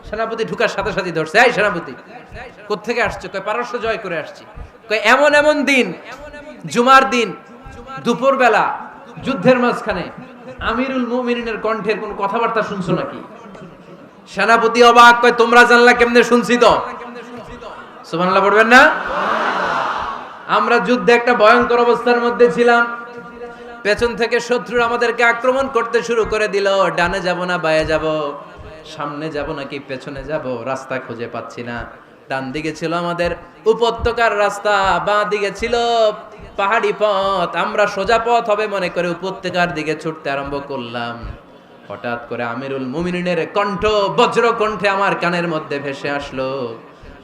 সেনাপতি ঢুকার সাথে সাথে ধরছে, এই সেনাপতি কোত্থেকে আসছে? কয় পারস্য জয় করে আসছি। কয় এমন এমন দিন, জুমার দিন দুপুর বেলা যুদ্ধের মাঝখানে আমিরুল মুমিনিনের কণ্ঠের কোন কথাবার্তা শুনছো নাকি? সেনাপতি অবাক, কয় তোমরা জানলা কেমনে? শুনছি তো। সুবহানাল্লাহ পড়বেন না? আমরা যুদ্ধে একটা ভয়ঙ্কর অবস্থার মধ্যে ছিলাম, পেছন থেকে শত্রুরা আমাদেরকে আক্রমণ করতে শুরু করে দিল। ডানে যাব না বায়ে যাব, সামনে যাব নাকি পেছনে যাব, রাস্তা খুঁজে পাচ্ছি না। ডান দিকে ছিল আমাদের উপত্যকার রাস্তা, বাঁ দিকে ছিল পাহাড়ি পথ। আমরা সোজা পথ হবে মনে করে উপত্যকার দিকে ছুটতে আরম্ভ করলাম। হঠাৎ করে আমিরুল মুমিনিনের কণ্ঠ বজ্র কণ্ঠে আমার কানের মধ্যে ভেসে আসলো।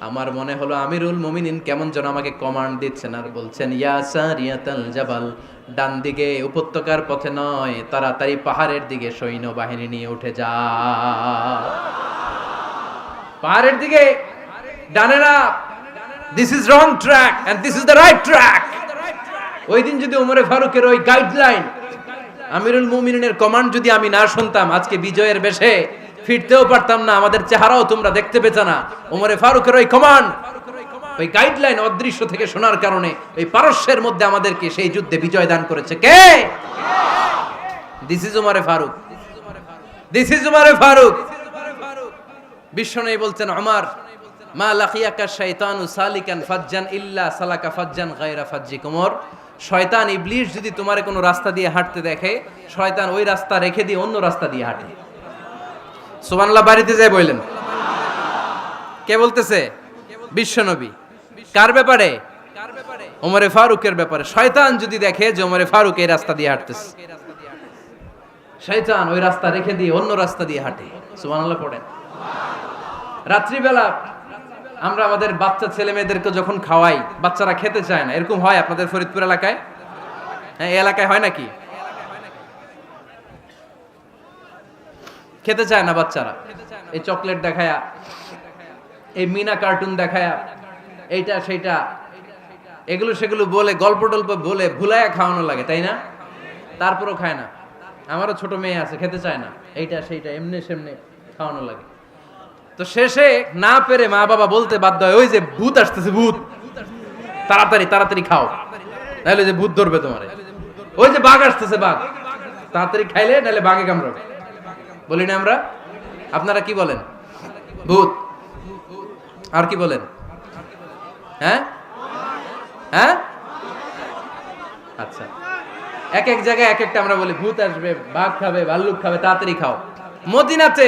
আমার মনে হলো আমিরুল মুমিনিন কেমন যেন আমাকে কমান্ড দিচ্ছেন আর বলছেন, ইয়া সারিয়াতাল জাবাল, ডান দিকে উপত্যকার পথে নয়, তাড়াতাড়ি পাহাড়ের দিকে সৈন্যবাহিনী নিয়ে উঠে যা। পাহাড়ের দিকে, ডানে না। This is wrong track and this is the right track. ওই দিন যদি ওমরে ফারুকের ওই গাইডলাইন, আমিরুল মুমিনিনের কমান্ড যদি আমি না শুনতাম, আজকে বিজয়ের বেশে ফিরতেও পারতাম না, আমাদের চেহারাও তোমরা দেখতে পেতে না। ওমরে ফারুকের ওই কমান্ড, ওই গাইডলাইন অদৃশ্য থেকে শোনার কারণে ওই পারস্যের মধ্যে আমাদেরকে সেই যুদ্ধে বিজয় দান করেছে কে? দিস ইজ ওমরে ফারুক, দিস ইজ ওমরে ফারুক। বিশ্বনবী বলছেন, ওমর, মা লাকিয়াকা শাইতানু সালিকান ফাজ্জান ইল্লা সালাকা ফাজ্জান গায়রা ফাজ্জিক। ওমর, শয়তান ইবলিস যদি তোমার কোনো রাস্তা দিয়ে হাঁটতে দেখে, শয়তান ওই রাস্তা রেখে দিয়ে অন্য রাস্তা দিয়ে হাঁটে। সুবহানাল্লাহ বাড়িতে যায় বললেন। কে বলতেছে? বিশ্বনবী। কার ব্যাপারে? ওমরে ফারুকের ব্যাপারে। শয়তান যদি দেখে যে ওমরে ফারুক এই রাস্তা দিয়ে হাঁটতেছে, শয়তান ওই রাস্তা রেখে দিয়ে অন্য রাস্তা দিয়ে হাঁটে। সুবহানাল্লাহ পড়েন। রাত্রিবেলা আমরা আমাদের বাচ্চা ছেলে মেয়েদেরকে যখন খাওয়াই, বাচ্চারা খেতে চায় না, এরকম হয় আপনাদের ফরিদপুর এলাকায়? হ্যাঁ, এই এলাকায় হয় নাকি? খেতে চায় না বাচ্চারা, এই চকলেট দেখায়া, এই মিনা কার্টুন দেখায়া, এইটা সেইটা, এগুলো সেগুলো বলে, গল্প টল্প বলে ভুলায়া খাওয়ানো লাগে, তাই না? তারপরও খায় না। আমারও ছোট মেয়ে আছে, খেতে চায় না, এইটা সেইটা এমনি সেমনি খাওয়ানো লাগে। তো শেষে না পেরে মা বাবা বলতে বাধ্য হয়, ওই যে ভূত আসতেছে, ভূত, তাড়াতাড়ি তাড়াতাড়ি খাও, নাহলে যে ভূত ধরবে তোমার। ওই যে বাঘ আসতেছে, বাঘ, তাড়াতাড়ি খাইলে নাহলে বাঘে কামড়াবে। বলি না আমরা? আপনারা কি বলেন? ভূত। আর কি বলেন? হ্যাঁ হ্যাঁ, আচ্ছা, এক এক জায়গায় এক একটা আমরা বলি, ভূত আসবে, বাঘ খাবে, ভাল্লুক খাবে, তাড়াতাড়ি খাও। মদিনাতে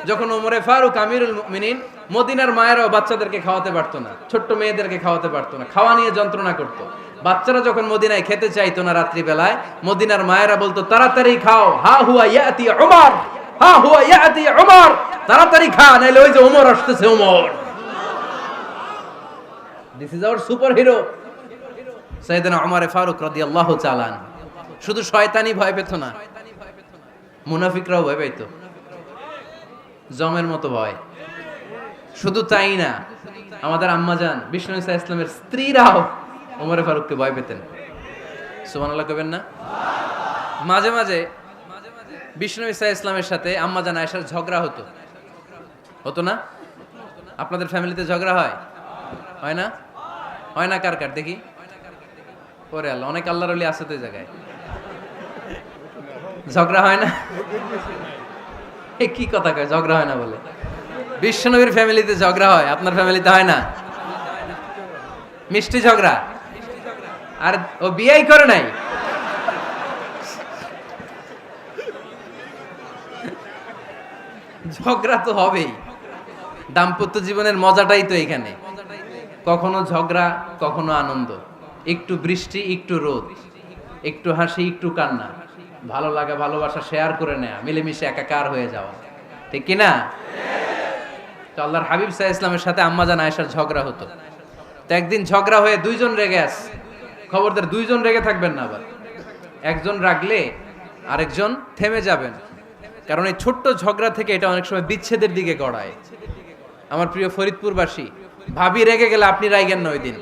যখন ওমরে ফারুক আমিরুল মুমিনিন, মদিনার মায়েরাও বাচ্চাদেরকে খাওয়াতে পারতো না, ছোট্ট মেয়েদেরকে খাওয়াতে পারতো না, খাওয়া নিয়ে যন্ত্রণা করতো। বাচ্চারা যখন মদিনায় খেতে চাইতো না রাত্রি বেলায়, মদিনার মায়েরা বলতো, তাড়াতাড়ি খাও, হা হুয়া ইয়াতি উমর, হা হুয়া ইয়াতি উমর, তাড়াতাড়ি খা, নাইলে ওই যে ওমর আসতেছে, Omar. This is our super hero সাইয়েদনা ওমর ফারুক রাদিয়াল্লাহু তাআলা। শুধু শয়তানি ভয় পেত না, মুনাফিকরাও ভয় পেত, জমের মতো ভয়। শুধু তাই না, আমাদের আম্মাজান বিষ্ণু ইসা ইসলামের স্ত্রীরাও ওমরে ফারুককে ভয় পেতেন। সুবহানাল্লাহ কইবেন না? মাঝে মাঝে বিষ্ণু ইসা ইসলামের সাথে আম্মাজান আয়েশার ঝগড়া হতো, হতো না? আপনাদের ফ্যামিলিতে ঝগড়া হয়? হয় না? হয় না? কার কার দেখি? ওরে আল্লাহ, অনেক আল্লাহর ওলি আছে তো এই জায়গায়। ঝগড়া হয় না? কি কথা কয়, ঝগড়া হয় না বলে? বিশ্বনবীর ফ্যামিলিতে ঝগড়া হয়, আপনার ফ্যামিলিতে হয় না? মিষ্টি ঝগড়া। আর ও বিয়েই করে নাই। ঝগড়া তো হবেই, দাম্পত্য জীবনের মজাটাই তো এখানে। কখনো ঝগড়া, কখনো আনন্দ, একটু বৃষ্টি, একটু রোদ, একটু হাসি, একটু কান্না, ভালো লাগা, ভালোবাসা শেয়ার করে নেয়া, মিলেমিশে একাকার হয়ে যাওয়া, ঠিক কিনা? তো আল্লাহর হাবিব সাল্লাল্লাহু আলাইহি ওয়াসাল্লামের সাথে আম্মাজান আয়েশার ঝগড়া হতো। তো একদিন ঝগড়া হয়ে দুইজন রেগে আছে। খবরদার, দুইজন রেগে থাকবেন না আবার। একজন রাগলে আরেকজন থেমে যাবেন, কারণ এই ছোট্ট ঝগড়া থেকে এটা অনেক সময় বিচ্ছেদের দিকে গড়ায়। আমার প্রিয় ফরিদপুরবাসী, ভাবি রেগে গেলে আপনি রাইগেন না, ওই দিন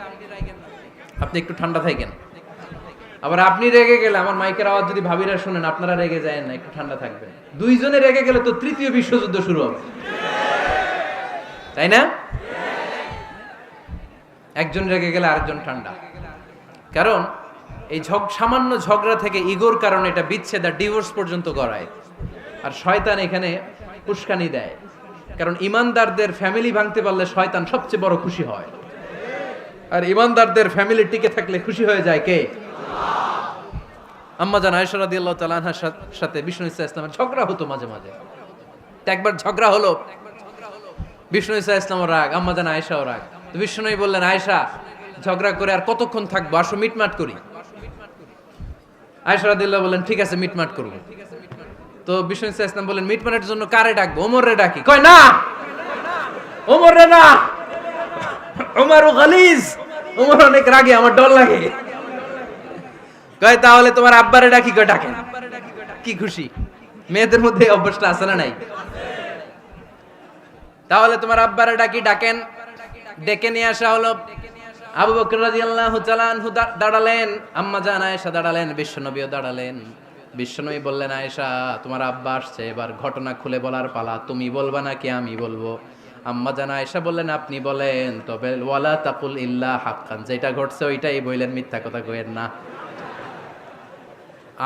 আপনি একটু ঠান্ডা থাকেন। আবার আপনি রেগে গেলে, আমার মাইকের আওয়াজ যদি ভাবিরা শুনেন, আপনারা রেগে যায় না, একটু ঠান্ডা থাকবেন। দুইজনে রেগে গেলে তো তৃতীয় বিশ্বযুদ্ধ শুরু হবে, তাই না? একজন রেগে গেলে আরেকজন ঠান্ডা। কারণ এই সামান্য ঝগড়া থেকে ইগোর কারণে এটা বিচ্ছেদ আর ডিভোর্স পর্যন্ত গড়ায়। আর শয়তান এখানে উস্কানি দেয়, কারণ ইমানদারদের ফ্যামিলি ভাঙতে পারলে শয়তান সবচেয়ে বড় খুশি হয়। আর ইমানদারদের ফ্যামিলি টিকে থাকলে খুশি হয়ে যায় কে? আম্মাজান আয়েশা রাদিয়াল্লাহু তাআলা আনহার সাথে বিষ্ণু ইসা ইসলামের ঝগড়া হতো মাঝে মাঝে। একবার ঝগড়া হলো, বিষ্ণু ইসা ইসলামও রাগ, আম্মা জান আয়েশাও রাগ। তো বিষ্ণুই বললেন, আয়েশা ঝগড়া করে আর কতক্ষণ থাকবো, আসো মিটমাট করি। আয়েশা রাদিয়াল্লাহু বললেন, ঠিক আছে মিটমাট করবো। তো বিষ্ণু ইসা ইসলাম বললেন, মিটমাটের জন্য কারে ডাকবো? ওমরে ডাকি। কয় না, ওমরে না, ওমর গালিজ, ওমর অনেক রাগে, আমার ডর লাগে। কয় তাহলে তোমার আব্বারে ডাকি। কয় ডাকেন। কি খুশি, মেয়েদের মধ্যে অভ্যাসটা আছে না নাই? তাহলে তোমার আব্বারে ডাকি, ডাকেন। ডেকে নিয়ে আসা হলো। আবু বকর রাদিয়াল্লাহু তাআলা আনহু দাঁড়ালেন, আম্মা জান আয়েশা দাঁড়ালেন, বিশ্বনবীও দাঁড়ালেন। বিশ্বনবী বললেন, আয়েশা তোমার আব্বা আসছে, এবার ঘটনা খুলে বলার পালা, তুমি বলবা নাকি আমি বলবো? আম্মা জান আয়েশা বললেন, আপনি বলেন, তবে ওয়ালা তাকুল ইল্লা হাক্কান, যেটা ঘটছে ওইটাই বললেন, মিথ্যা কথা কইেন না।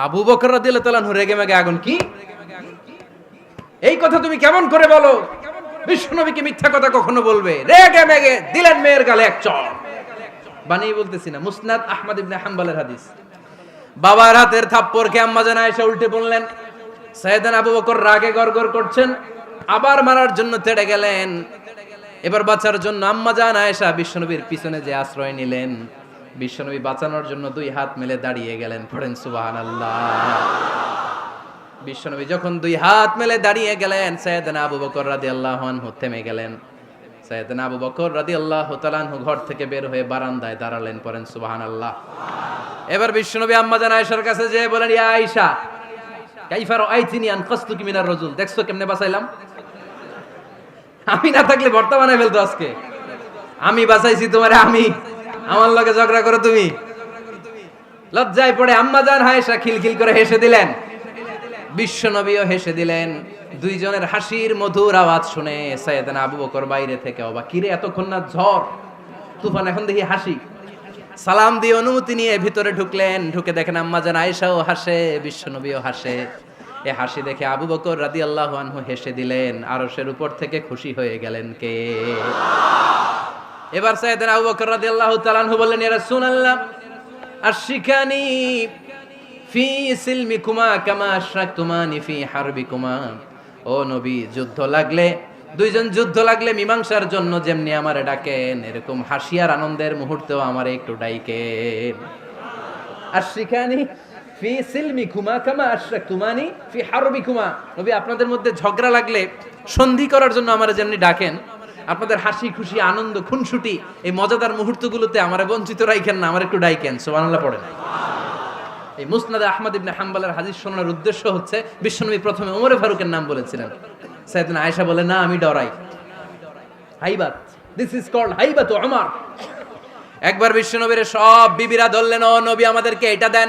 আবু বকর রাদিয়াল্লাহু তাআলা আনহু রেগে মেগে আগুন। কি এই কথা তুমি কেমন করে বলো? বিশ্বনবীকে মিথ্যা কথা কখনো বলবে? রেগে মেগে দিলেন মেয়ের গালে এক চড়। বানিয়ে বলতেছি না, মুসনাদ আহমদ ইবনে হাম্বলের হাদিস। বাবার হাতের থাপ্পড়কে আম্মা জান আয়েশা উল্টে বললেন। সাইয়েদনা আবু বকর রাগে গড়গড় করছেন, আবার মারার জন্য তেড়ে গেলেন। এবার বাঁচার জন্য আম্মা জান আয়েশা বিশ্বনবীর পিছনে যে আশ্রয় নিলেন, বিশ্বনবী বাঁচানোর জন্য দুই হাত মেলে দাঁড়িয়ে গেলেন। পড়েন সুবহানাল্লাহ। বিশ্বনবী যখন দুই হাত মেলে দাঁড়িয়ে গেলেন, সাইয়েদনা আবু বকর রাদিয়াল্লাহু আনহু থেমে গেলেন। সাইয়েদনা আবু বকর রাদিয়াল্লাহু তাআলা আনহু ঘর থেকে বের হয়ে বারান্দায় দাঁড়ালেন। পড়েন সুবহানাল্লাহ। এবার বিশ্বনবী আম্মা জান আয়েশার কাছে যেয়ে বলেন, ইয়া আয়েশা কাইফা রাআইতিনি আনকাসতুকি মিনার রাজুল, দেখছো কেমনে বাঁচাইলাম? আমি না থাকলে ভর্তা বানাই ফেলতো আজকে। আমি বাঁচাইছি তোমারে, আমি, আমার লগে ঝগড়া করো তুমি। লজ্জায় পড়ে আম্মা জান আয়েশা খিলখিল করে হেসে দিলেন, বিশ্বনবীও হেসে দিলেন। দুইজনের হাসির মধুর আওয়াজ শুনে সাইয়েদনা আবু বকর বাইরে থেকে অবাক, কিরে এতক্ষণ না ঝড় তুফান, এখন দেখি হাসি। সালাম দিয়ে অনুমতি নিয়ে ভিতরে ঢুকলেন। ঢুকে দেখেন আম্মা জান আয়েশাও হাসে, বিশ্বনবীও হাসে। এ হাসি দেখে আবু বকর রাদিয়াল্লাহু আনহু হেসে দিলেন। আরশের উপর থেকে খুশি হয়ে গেলেন কে? এবার সাইয়েদনা আবু বকর রাদিয়াল্লাহু তাআলা আনহু বললেন, ইয়া রাসূলুল্লাহ আশিকানি ফি সিলমিকুমা কামা আশরাকতুমানি ফি হারবিকুমা। ও নবী, যুদ্ধ লাগলে, দুইজন যুদ্ধ লাগলে মীমাংসার জন্য যেমনি আমারে ডাকেন, এরকম হাসি আর আনন্দের মুহূর্তেও আমারে একটু ডাইকেন। আশিকানি ফি সিলমিকুমা কামা আশরাকতুমানি ফি হারবিকুমা। নবী, আপনাদের মধ্যে ঝগড়া লাগলে সন্ধি করার জন্য আমারে যেমনি ডাকেন, আপনাদের হাসি খুশি আনন্দ খুনসুটি এই মজাদার মুহূর্তগুলোতে আমারে বঞ্চিত রাখেন না, আমার একটু ডাইকেন। সুবহানাল্লাহ পড়েন। এই মুসনাদ আহমদ ইবনে হাম্বলের হাদিস শোনার উদ্দেশ্য হচ্ছে, বিশ্বনবী প্রথমে ওমরে ফারুকের নাম বলেছিলেন। সাইয়েদনা আয়েশা বলে, না আমি ডরাই। হাইবাত, দিস ইজ কল্ড হাইবাত ওমর। একবার বিশ্বনবীর সব বিবিরা ধরলেন, ও নবী আমাদেরকে এটা দেন,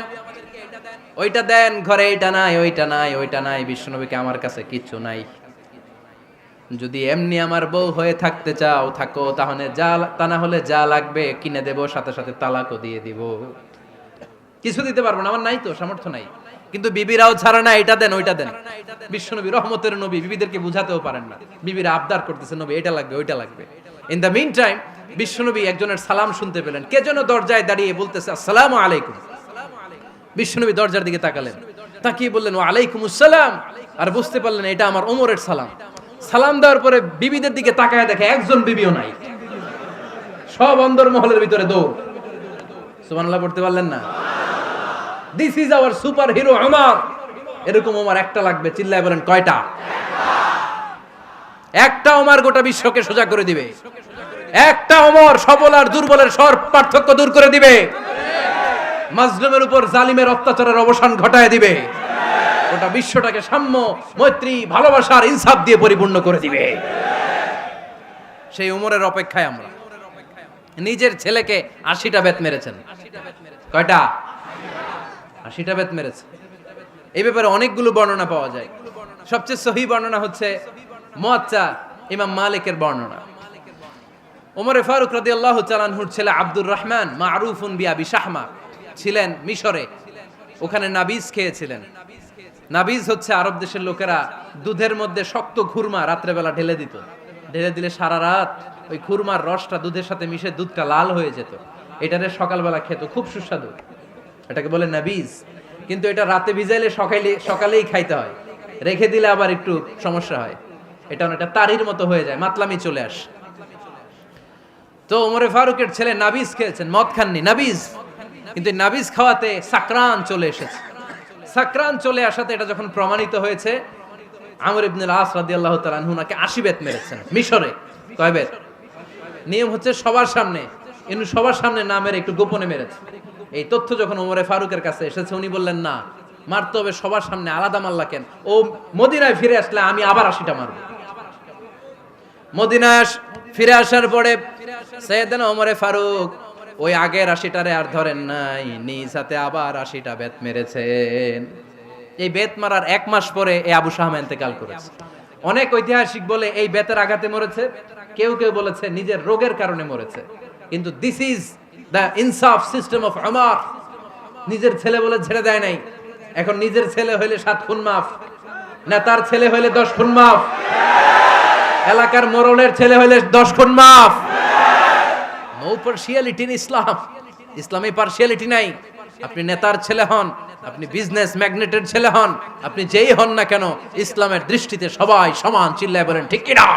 ওইটা দেন, ঘরে এইটা নাই, ওইটা নাই, ওইটা নাই। বিশ্বনবীকে, আমার কাছে কিচ্ছু নাই, যদি এমনি আমার বউ হয়ে থাকতে চাও থাকো, তাহলে যা, তা না হলে যা লাগবে কিনে দেব, সাথে সাথে তালাকও দিয়ে দিব। কিছু দিতে পারবো না, আমার নাই তো, সামর্থ্য নাই। কিন্তু বিবিরাও ছাড়া না, এটা দেন ওইটা দেন। বিশ্বনবী রহমতের নবী, বিবিদেরকে বুঝাতেও পারেন না। বিবিরা আবদার করতেছে, নবী এটা লাগবে, ওইটা লাগবে। ইন দ্য মিন টাইম বিশ্বনবী একজনের সালাম শুনতে পেলেন। কে যেন দরজায় দাঁড়িয়ে বলতেছে, আসসালামু আলাইকুম। বিশ্বনবী দরজার দিকে তাকালেন, তাকিয়ে বললেন, ওয়া আলাইকুমুস সালাম। আর বুঝতে পারলেন এটা আমার ওমরের সালাম। সালাম দেওয়ার পরে বিবিদের দিকে তাকায় দেখে একজন বিবিও নাই, সব অন্দর মহলের ভিতরে দৌড়। সুবহানাল্লাহ পড়তে পারলেন না? This is our super hero Omar. এরকম ওমর একটা লাগবে, চিল্লায় বলেন কয়টা? একটা ওমর গোটা বিশ্বকে সোজা করে দিবে। একটা ওমর সবল আর দুর্বলের সব পার্থক্য দূর করে দিবে। মাজলুমের উপর জালিমের অত্যাচারের অবসান ঘটায় দিবে। গোটা বিশ্বটাকে সাম্য, মৈত্রী, ভালোবাসার ইনসাফ দিয়ে পরিপূর্ণ করে দিবে। সেই ওমরের অপেক্ষায় আমরা। নিজের ছেলেকে 80টা বেত মেরেছেন। কয়টা? 80টা বেত মেরেছে। এই ব্যাপারে অনেকগুলো বর্ণনা পাওয়া যায়। সবচেয়ে সহি বর্ণনা হচ্ছে মুয়াত্তা ইমাম মালিকের বর্ণনা। ওমরে ফারুক রাদিয়াল্লাহু তাআলা আনহুর ছেলে আব্দুর রহমান মারুফুন বিআবি শাহমা ছিলেন মিশরে। ওখানে নাবিজ খেয়েছিলেন। নাবিজ হচ্ছে আরব দেশের লোকেরা দুধের মধ্যে শক্ত খুরমা রাত্রেবেলা ঢেলে দিত। ঢেলে দিলে সারা রাত ওই খুরমার রসটা দুধের সাথে মিশে দুধটা লাল হয়ে যেত। এটারে সকালবেলা খেত, খুব সুস্বাদু। এটাকে বলে নাবিজ। কিন্তু এটা রাতে ভিজাইলে সকালেই খাইতে হয়, রেখে দিলে আবার একটু সমস্যা হয়। এটা অনেকটা তারির মতো হয়ে যায়, মাতলামি চলে আসে। তো ওমরে ফারুকের ছেলে নাবিজ খেয়েছেন, মদ খাননি, নাবিজ, কিন্তু নাবিজ খাওয়াতে সাকরান চলে এসেছে। সাকরান চলে আসাতে এটা যখন প্রমাণিত হয়েছে, আমর ইবনে আস রাদিয়াল্লাহু তাআলা আনহু নাকি 80 বেত মেরেছেন মিশরে। কয় বেত? নিয়ম হচ্ছে সবার সামনে, কিন্তু সবার সামনে না মেরে একটু গোপনে মেরেছে। এই তথ্য যখন ওমরে ফারুকের কাছে এসেছে, উনি বললেন না, মারতে হবে সবার সামনে, আলাদা মারলা কেন? ও মদিনায় ফিরে আসলে আমি আবার 80টা মারব। মদিনায় ফিরে আসার পরে সাইয়েদনা ওমরে ফারুক ওই আগের 80টারে আর ধরেন নাই, নিজ হাতে আবার 80টা বেত মেরেছেন। এই বেত মারার 1 মাস পরে এই আবু শাহমা ইন্তেকাল করেছে। অনেক ঐতিহাসিক বলে এই বেতের আঘাতে মরেছে, কেউ কেউ বলেছে নিজের রোগের কারণে মরেছে। কিন্তু দিস ইজ দ্য ইনসাফ সিস্টেম অফ ওমর। নিজের ছেলে বলে ছেড়ে দেয় নাই। এখন নিজের ছেলে হইলে 7 খুন মাফ, নেতার ছেলে হইলে 10 খুন মাফ, এলাকার মোড়লের ছেলে হইলে 10 খুন মাফ। নো পার্সিয়ালিটি ইন ইসলাম। ইসলামে পার্সিয়ালিটি নাই। আপনি নেতার ছেলে হন, আপনি বিজনেস ম্যাগনেটের ছেলে হন, আপনি যেই হন না কেন, ইসলামের দৃষ্টিতে সবাই সমান। চিল্লায় বলেন ঠিক কি না?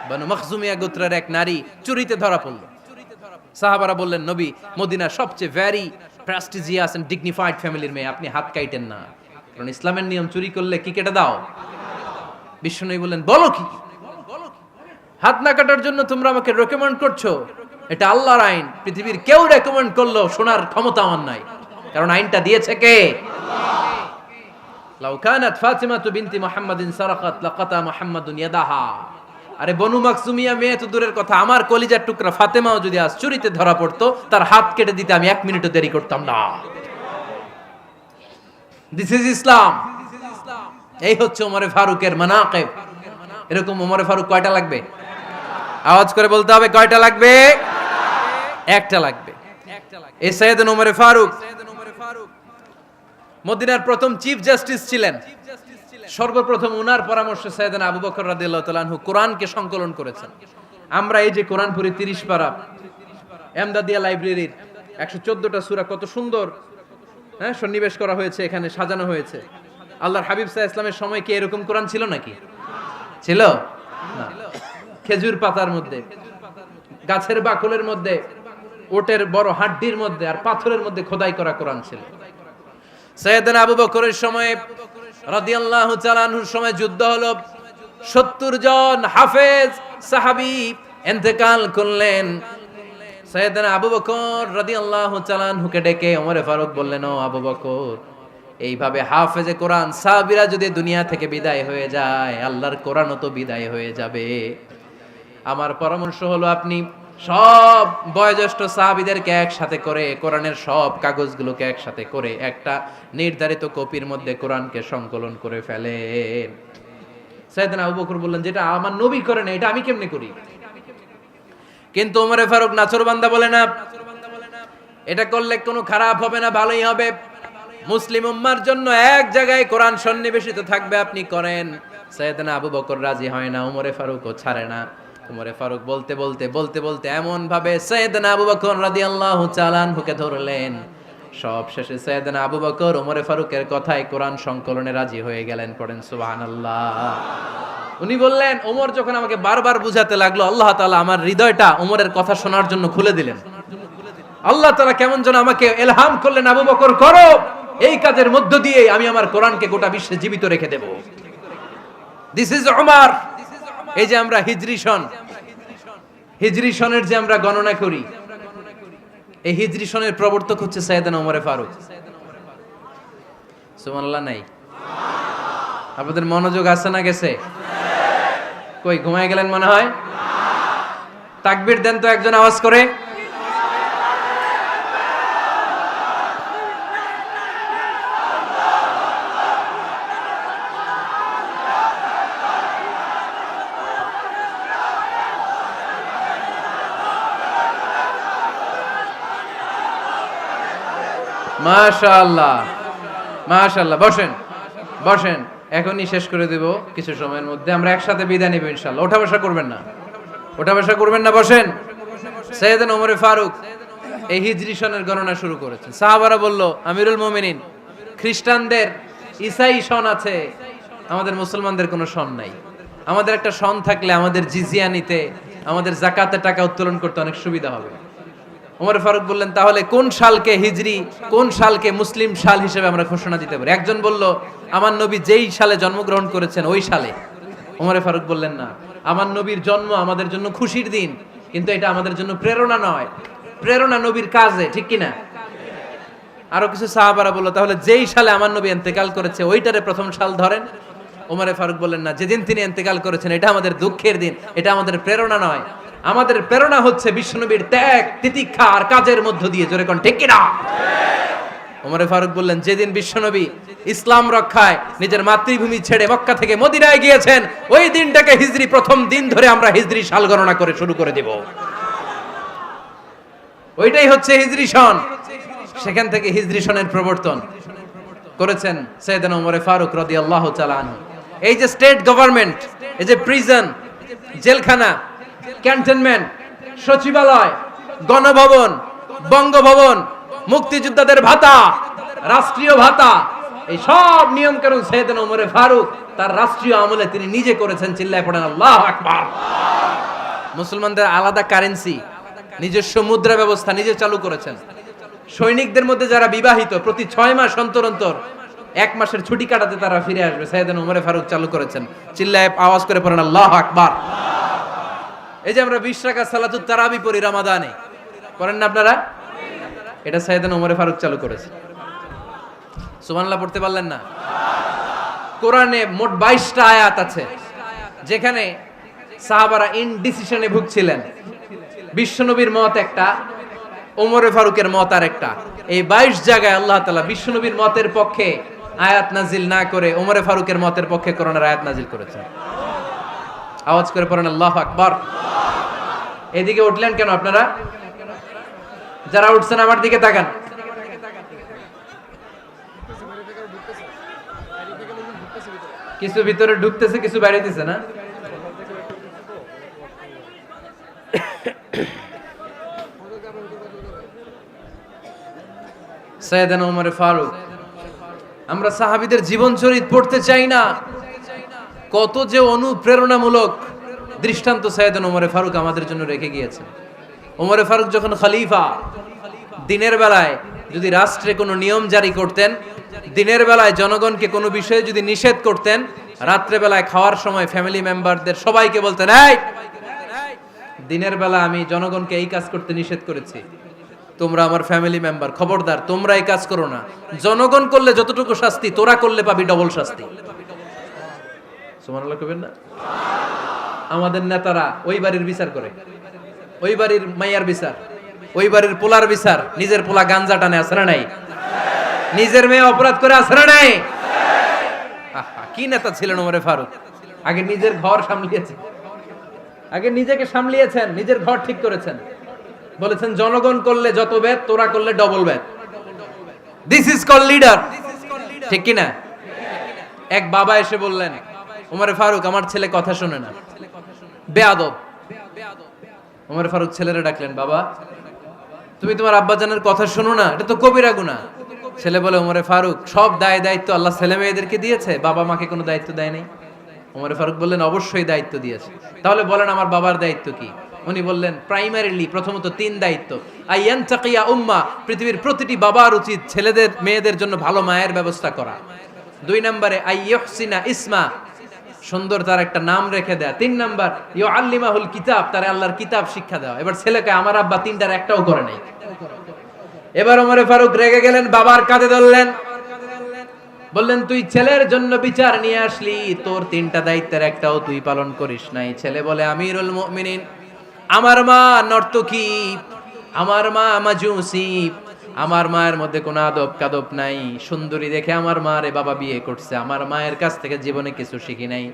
বানু মখজুমিয়া গোত্রের এক নারী চুরিতে ধরা পড়ল। সাহাবারা বললেন, নবী, মদিনার সবচেয়ে ভেরি প্রেস্টিজিয়াস এন্ড ডিগনিফাইড ফ্যামিলির মেয়ে, আপনি হাত কাটেন না, কারণ ইসলামের নিয়ম চুরি করলে কি কেটে দাও? বিশ্বনবী বললেন, বলো কি? হাত না কাটার জন্য তোমরা আমাকে রেকমেন্ড করছো? এটা আল্লাহর আইন, পৃথিবীর কেউ রেকমেন্ড করলো শোনার ক্ষমতা আমার নাই, কারণ আইনটা দিয়েছে কে? লাউ কানাত ফাতিমাতু বিনতি মুহাম্মাদিন সারাকাত লাকাতা মুহাম্মাদুন ইয়াদাহা। আরে বনু মাকসুমিয়া মেয়ে তো দূরের কথা, আমার কলিজার টুকরা ফাতেমাও যদি আজ চুরিতে ধরা পড়তো, তার হাত কেটে দিতে আমি 1 মিনিটও দেরি করতাম না। দিস ইজ ইসলাম। এই হচ্ছে ওমরে ফারুকের মানাকিব। এরকম ওমরে ফারুক কয়টা লাগবে? আওয়াজ করে বলতে হবে, কয়টা লাগবে? একটা লাগবে। এই সাইয়েদনা ওমরে ফারুক মদিনার প্রথম চিফ জাস্টিস ছিলেন। সর্বপ্রথম উনার পরামর্শে সাইয়েদনা আবু বকর রাদিয়াল্লাহু তাআলা আনহু কোরআনকে সংকলন করেছেন। আমরা এই যে কোরআন পড়ি 30 পারা, এমদাদিয়া লাইব্রেরির 114টা সূরা, কত সুন্দর সন্নিবেশ করা হয়েছে, এখানে সাজানো হয়েছে। আল্লাহর হাবিব সাল্লাল্লাহু আলাইহি ওয়াসাল্লামের সময় কি এরকম কোরআন ছিল নাকি? ছিল না। খেজুর পাতার মধ্যে, গাছের বাকলের মধ্যে, ওটের বড় হাড্ডির মধ্যে আর পাথরের মধ্যে খোদাই করা কোরআন ছিল। সাইয়েদনা আবু বকরের সময় রাদিয়াল্লাহু তাআলা আনহুর সময় যুদ্ধ হলো, 70 জন হাফেজ সাহাবী ইন্তেকাল করলেন। সাইয়েদনা আবু বকর রাদিয়াল্লাহু তাআলা আনহুকে ডেকে ওমরে ফারুক বললেন, ও আবু বকর, এইভাবে হাফেজে কোরআন সাহাবীরা যদি দুনিয়া থেকে বিদায় হয়ে যায়, আল্লাহর কোরআনও তো বিদায় হয়ে যাবে। আমার পরামর্শ হলো আপনি সব বয়োজ্যেষ্ঠ সাহাবীদেরকে একসাথে করে কোরআনের সব কাগজগুলোকে একসাথে করে একটা নির্ধারিত কপির মধ্যে কোরআনকে সংকলন করে ফেলেন। সাইয়েদনা আবু বকর বললেন, যেটা আমার নবী করে না, এটা আমি কেমনে করি? কিন্তু ওমরে ফারুক নাছরবান্দা বলে না, এটা করলে কোনো খারাপ হবে না, ভালোই হবে। মুসলিম উম্মার জন্য এক জায়গায় কোরআন সন্নিবেশিত থাকবে, আপনি করেন। সাইয়েদনা আবু বকর রাজি হয় না, ওমরে ফারুকও ছাড়ে না। ওমরে ফারুক বলতে বলতে বলতে বলতে এমন ভাবে সাইয়েদনা আবু বকর রাদিয়াল্লাহু তাআলা আনহুকে ধরলেন, সব শেষে সাইয়েদনা আবু বকর ওমরে ফারুকের কথায় কোরআন সংকলনে রাজি হয়ে গেলেন। পড়েন সুবহানাল্লাহ। উনি বললেন, ওমর যখন আমাকে বারবার বুঝাতে লাগলো, আল্লাহ তাআলা আমার হৃদয়টা ওমরের কথা শোনার জন্য খুলে দিলেন। আল্লাহ তাআলা কেমন যেন আমাকে ইলহাম করলেন, আবু বকর করো, এই কাজের মধ্য দিয়ে আমি আমার কোরআনকে গোটা বিশ্বে জীবিত রেখে দেব। This is Omar. এই যে আমরা হিজরি সনের যে আমরা গণনা করি, এই হিজরি সনের প্রবর্তক হচ্ছে সাইয়েদনা ওমরে ফারুক। সুবহানাল্লাহ নাই? আপনাদের মনোযোগ আছে না গেছে? কই ঘুমায় গেলেন মনে হয়? তাকবীর দেন তো একজন আওয়াজ করে। মাশাআল্লাহ, মাশাআল্লাহ। বসেন বসেন, এখনই শেষ করে দেব কিছু সময়ের মধ্যে। আমরা একসাথে বিদায় নিব ইনশাআল্লাহ। ওঠা বসা করবেন না, ওঠা বসা করবেন না, বসেন। সাইয়েদনা ওমরে ফারুক এই হিজরি সনের গণনা শুরু করেছেন। সাহাবারা বলল, আমিরুল মুমিনিন, খ্রিস্টানদের ঈসাই সন আছে, আমাদের মুসলমানদের কোনো সন নাই। আমাদের একটা সন থাকলে আমাদের জিজিয়া নিতে, আমাদের জাকাতের টাকা উত্তোলন করতে অনেক সুবিধা হবে। ওমর ফারুক বললেন, তাহলে কোন সালকে হিজরি, কোন সালকে মুসলিম সাল হিসেবে আমরা ঘোষণা দিতে পারি? একজন বলল, আমার নবী যেই সালে জন্মগ্রহণ করেছেন ওই সালে। ওমর ফারুক বললেন, না, আমার নবীর জন্ম আমাদের জন্য খুশির দিন, কিন্তু এটা আমাদের জন্য প্রেরণা নয়। প্রেরণা নবীর কাজে, ঠিক কিনা? আরো কিছু সাহাবারা বলল, তাহলে যেই সালে আমার নবী ইন্তেকাল করেছে ওইটারে প্রথম সাল ধরেন। ওমর ফারুক বললেন, না, যেদিন তিনি ইন্তেকাল করেছেন এটা আমাদের দুঃখের দিন, এটা আমাদের প্রেরণা নয়। আমাদের প্রেরণা হচ্ছে বিশ্বনবীর ত্যাগ, তিতিক্ষা আর কাজের মধ্য দিয়ে। জোরে কোন ঠিক কিনা? ওমর ফারুক বললেন, যেদিন বিশ্বনবী ইসলাম রক্ষায় নিজের মাতৃভূমি ছেড়ে মক্কা থেকে মদিনায় গিয়েছেন ওই দিনটাকে হিজরি প্রথম দিন ধরে আমরা হিজরি সাল গণনা করে শুরু করে দেব। ওইটাই হচ্ছে হিজরি সন। সেখান থেকে হিজরি সনের প্রবর্তন করেছেন সাইয়েদনা ওমর ফারুক রাদিয়াল্লাহু তাআলা আনহু। এই যে স্টেট গভর্নমেন্ট, এই যে প্রিজন, জেলখানা, ক্যান্টনমেন্ট, সচিবালয়, গণভবন, বঙ্গভবন, মুক্তিযোদ্ধাদের ভাতা, রাষ্ট্রীয় ভাতা, এই সব নিয়ম কানুন সাইয়েদনা ওমর ফারুক তার রাষ্ট্রীয় আমলে তিনি নিজে করেছেন। চিল্লায় পড়েন আল্লাহু আকবার। মুসলমানদের আলাদা কারেন্সি, নিজস্ব মুদ্রা ব্যবস্থা নিজে চালু করেছেন। সৈনিকদের মধ্যে যারা বিবাহিত প্রতি 6 মাস অন্তর অন্তর 1 মাসের ছুটি কাটাতে তারা ফিরে আসবে, সাইয়েদনা ওমর ফারুক চালু করেছেন। চিল্লায় আওয়াজ করে পড়েন আল্লাহু আকবার। এই যে আমরা 20 রাকাত সালাতুত তারাবি পড়ি রমাদানে, পড়েন না আপনারা? এটা সাইয়েদনা ওমর ফারুক চালু করেছে। সুবহানাল্লাহ পড়তে পারলেন না? কোরআনে মোট 22টা আয়াত আছে যেখানে সাহাবারা ইনডিসিশনে ভুগছিলেন। বিশ্বনবীর মত একটা, ওমর ফারুকের মত আর একটা। এই 22 জায়গায় আল্লাহ তাআলা বিশ্বনবীর মতের পক্ষে আয়াত নাজিল না করে ওমর ফারুকের মতের পক্ষে কোরআনের আয়াত নাজিল করেছেন। আওয়াজ করে পড়েন আল্লাহু আকবার। এদিকে উঠলেন কেন আপনারা? যারা উঠছেন আমার দিকে তাকান। কিছু ভিতরে ঢুকতেছে, কিছু বাইরেতেছে না? সাইয়েদনা ওমর ফারুক, আমরা সাহাবীদের জীবন চরিত পড়তে চাই না, কত যে অনুপ্রেরণামূলক দৃষ্টান্ত সাইয়েদনা ওমর ফারুক আমাদের জন্য রেখে গিয়েছেন। ওমর ফারুক যখন খলিফা, দিনের বেলায় যদি রাষ্ট্রে কোনো নিয়ম জারি করতেন, দিনের বেলায় জনগণকে কোনো বিষয়ে যদি নিষেধ করতেন, রাত্রে বেলায় খাওয়ার সময় ফ্যামিলি মেম্বারদের সবাইকে বলতেন, এই দিনের বেলা আমি জনগণকে এই কাজ করতে নিষেধ করেছি, তোমরা আমার ফ্যামিলি মেম্বার, খবরদার তোমরা এই কাজ করো না। জনগণ করলে যতটুকু শাস্তি, তোরা করলে পাবি ডবল শাস্তি। সুবহানাল্লাহ কইবেন না? আমাদের নেতারা ওই বাড়ির বিচার করে, ওই বাড়ির মাইয়ার বিচার, ওই বাড়ির পোলার বিচার, নিজের পোলা গাঞ্জা টানে আছে না নাই? নিজের মেয়ে অপরাধ করে আছে না নাই? কি নেতা ছিলেন ওমর ফারুক! আগে নিজের ঘর সামলিয়েছেন, আগে নিজেকে সামলিয়েছেন, নিজের ঘর ঠিক করেছেন। বলেছেন জনগণ করলে যত বেদ, তোরা করলে double Veda. This is call leader, ঠিক কি না? এক বাবা এসে বললেন, ওমর ফারুক আমার ছেলে কথা শোনে না, বেয়াদব। ওমর ফারুক ছেলেরা ডাকলেন, বাবা তুমি তোমার আব্বাজানের কথা শোনো না, এটা তো কবিরা গুনাহ। ছেলে বলে, ওমর ফারুক সব দায় দায়িত্ব আল্লাহ ছেলে মেয়েদেরকে দিয়েছে, বাবা মাকে কোনো দায়িত্ব দেয় নাই। ওমর ফারুক বললেন, অবশ্যই দায়িত্ব দিয়েছে। তাহলে বলেন আমার বাবার দায়িত্ব কি? উনি বললেন, প্রাইমারিলি প্রথমত 3 দায়িত্ব। আইয়ান তাকিয়া উম্মা, পৃথিবীর প্রতিটি বাবার উচিত ছেলেদের মেয়েদের জন্য ভালো মায়ের ব্যবস্থা করা। 2 নম্বরে আইয়ুহসিনা ইসমা, সুন্দর তার একটা নাম রেখে দেয়া। 3 নাম্বার ইউআল্লিমাহুল কিতাব, তার আল্লাহর কিতাব শিক্ষা দেওয়া। এবার ছেলেকে আমার আব্বা 3টার একটাও করে নাই। এবার ওমর ফারুক রেগে গেলেন, বাবার কাঁধে ধরলেন, বললেন তুই ছেলের জন্য বিচার নিয়ে আসলি, তোর 3টা দায়িত্বের একটাও তুই পালন করিস নাই। ছেলে বলে, আমিরুল মুমিনিন আমার মা নর্তকী, আমার মা মাজুসি, আমার মায়ের মধ্যে কোনো আদব কাদব নাই, সুন্দরী দেখে আমার মা রে বাবা বিয়ে করছে, আমার মায়ের কাছ থেকে জীবনে কিছু শিখি নাই।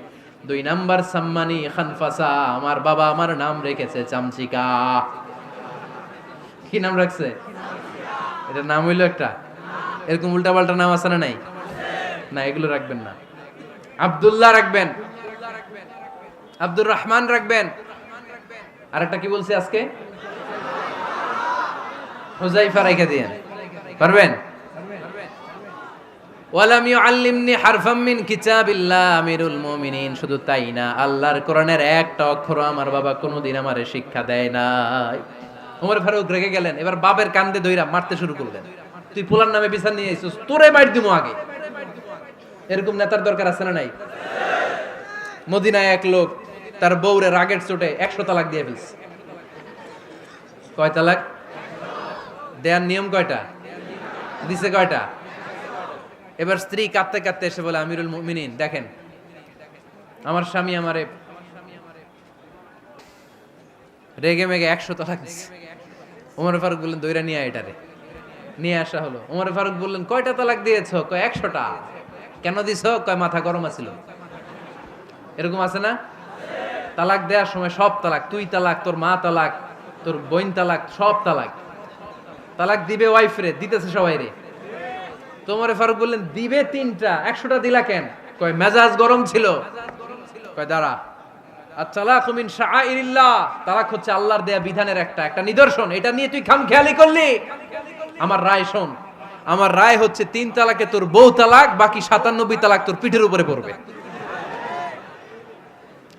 2 নাম্বার সাম্মানি খানফাসা, আমার বাবা আমার নাম রেখেছে চামচিকা। কি নাম রাখছে? এটা নাম হইলো একটা, এরকম উল্টাপাল্টা নাম আছে না নাই? না, এগুলো রাখবেন না। আব্দুল্লাহ রাখবেন, আব্দুর রহমান রাখবেন। আরেকটা কি বলছি আজকে? হুজাইফা রেখে দিয়েন, পারবেন? ওয়ালাম ইউআল্লিমনি হারফাম মিন কিতাবিল্লাহ আমিরুল মুমিনিন, শুধু তাই না, আল্লাহর কোরআনের একটা অক্ষর আমার বাবা কোনোদিন আমারে শিক্ষা দেয় নাই। ওমর ফারুক রেগে গেলেন, এবার বাপের কান্দে ধইরা মারতে শুরু করলেন। তুই পোলার নামে বিচার নিয়ে আইছিস, তোরে মাইর দিমু আগে। এরকম নেতার দরকার আছে না নাই? মদিনায় এক লোক তার বউরে রাগের চোটে 100 তালাক দিয়ে ফেলছে। কয় তালাক দেয়ার নিয়ম কয়টা? দিছে কয়টা? এবার স্ত্রী কাঁদতে কাঁদতে এসে বলে, আমিরুল মুমিনিন দেখেন, আমার স্বামী আমারে রেগে মেগে 100 তালাক দিছে। ওমর ফারুক বললেন, দইরা নিয়ে আয় এটারে। নিয়ে আসা হলো। ওমর ফারুক বললেন, কয়টা তালাক দিয়েছো? কয় 100টা। কেন দিছো? কয় মাথা গরম আছিল। এরকম আছে না? তালাক দেওয়ার সময় সব তালাক, তুই তালাক, তোর মা তালাক, তোর বোন তালাক, সব তালাক। তালাক দিবে ওয়াইফ রে, দিতেছে সবাই রে। তোমার ফারুক বললেন, দিবে 3টা, 100টা দিলা কেন? কয় মেজাজ গরম ছিল। কয় দাঁড়া, আত-তালাকু মিন শাআইরিল্লাহ, তালাক হচ্ছে আল্লাহর দেয়া বিধানের একটা নিদর্শন, এটা নিয়ে তুই খামখেয়ালি করলি। আমার রায় শোন, আমার রায় হচ্ছে 3 তালাকে তোর বউ তালাক, বাকি 97 তালাক তোর পিঠের উপরে পড়বে।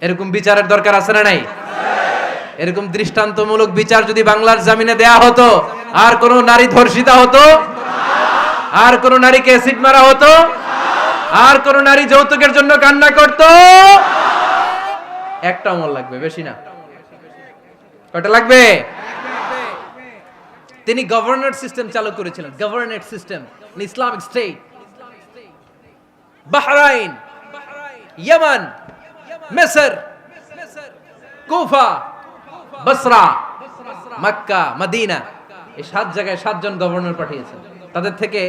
এরকম বিচারের দরকার আছে না নাই? এরকম দৃষ্টান্তমূলক বিচার যদি বাংলার জমিনে দেয়া হতো, আর কোন নারী ধর্ষিতা হতো, আর কোন নারীকে অ্যাসিড মারা হতো, আর কোন নারী যৌতুকের জন্য কান্না করত, একটা আমল লাগবে, বেশি না। কয়টা লাগবে? তিনি গভর্নর সিস্টেম চালু করেছিলেন। Governor system, Islamic state. Bahrain, Yemen, মিসর, কুফা, বসরা, মক্কা, মদিনা, এই 7 জায়গায় 7 জন গভর্নর পাঠিয়েছেন। তাদের থেকে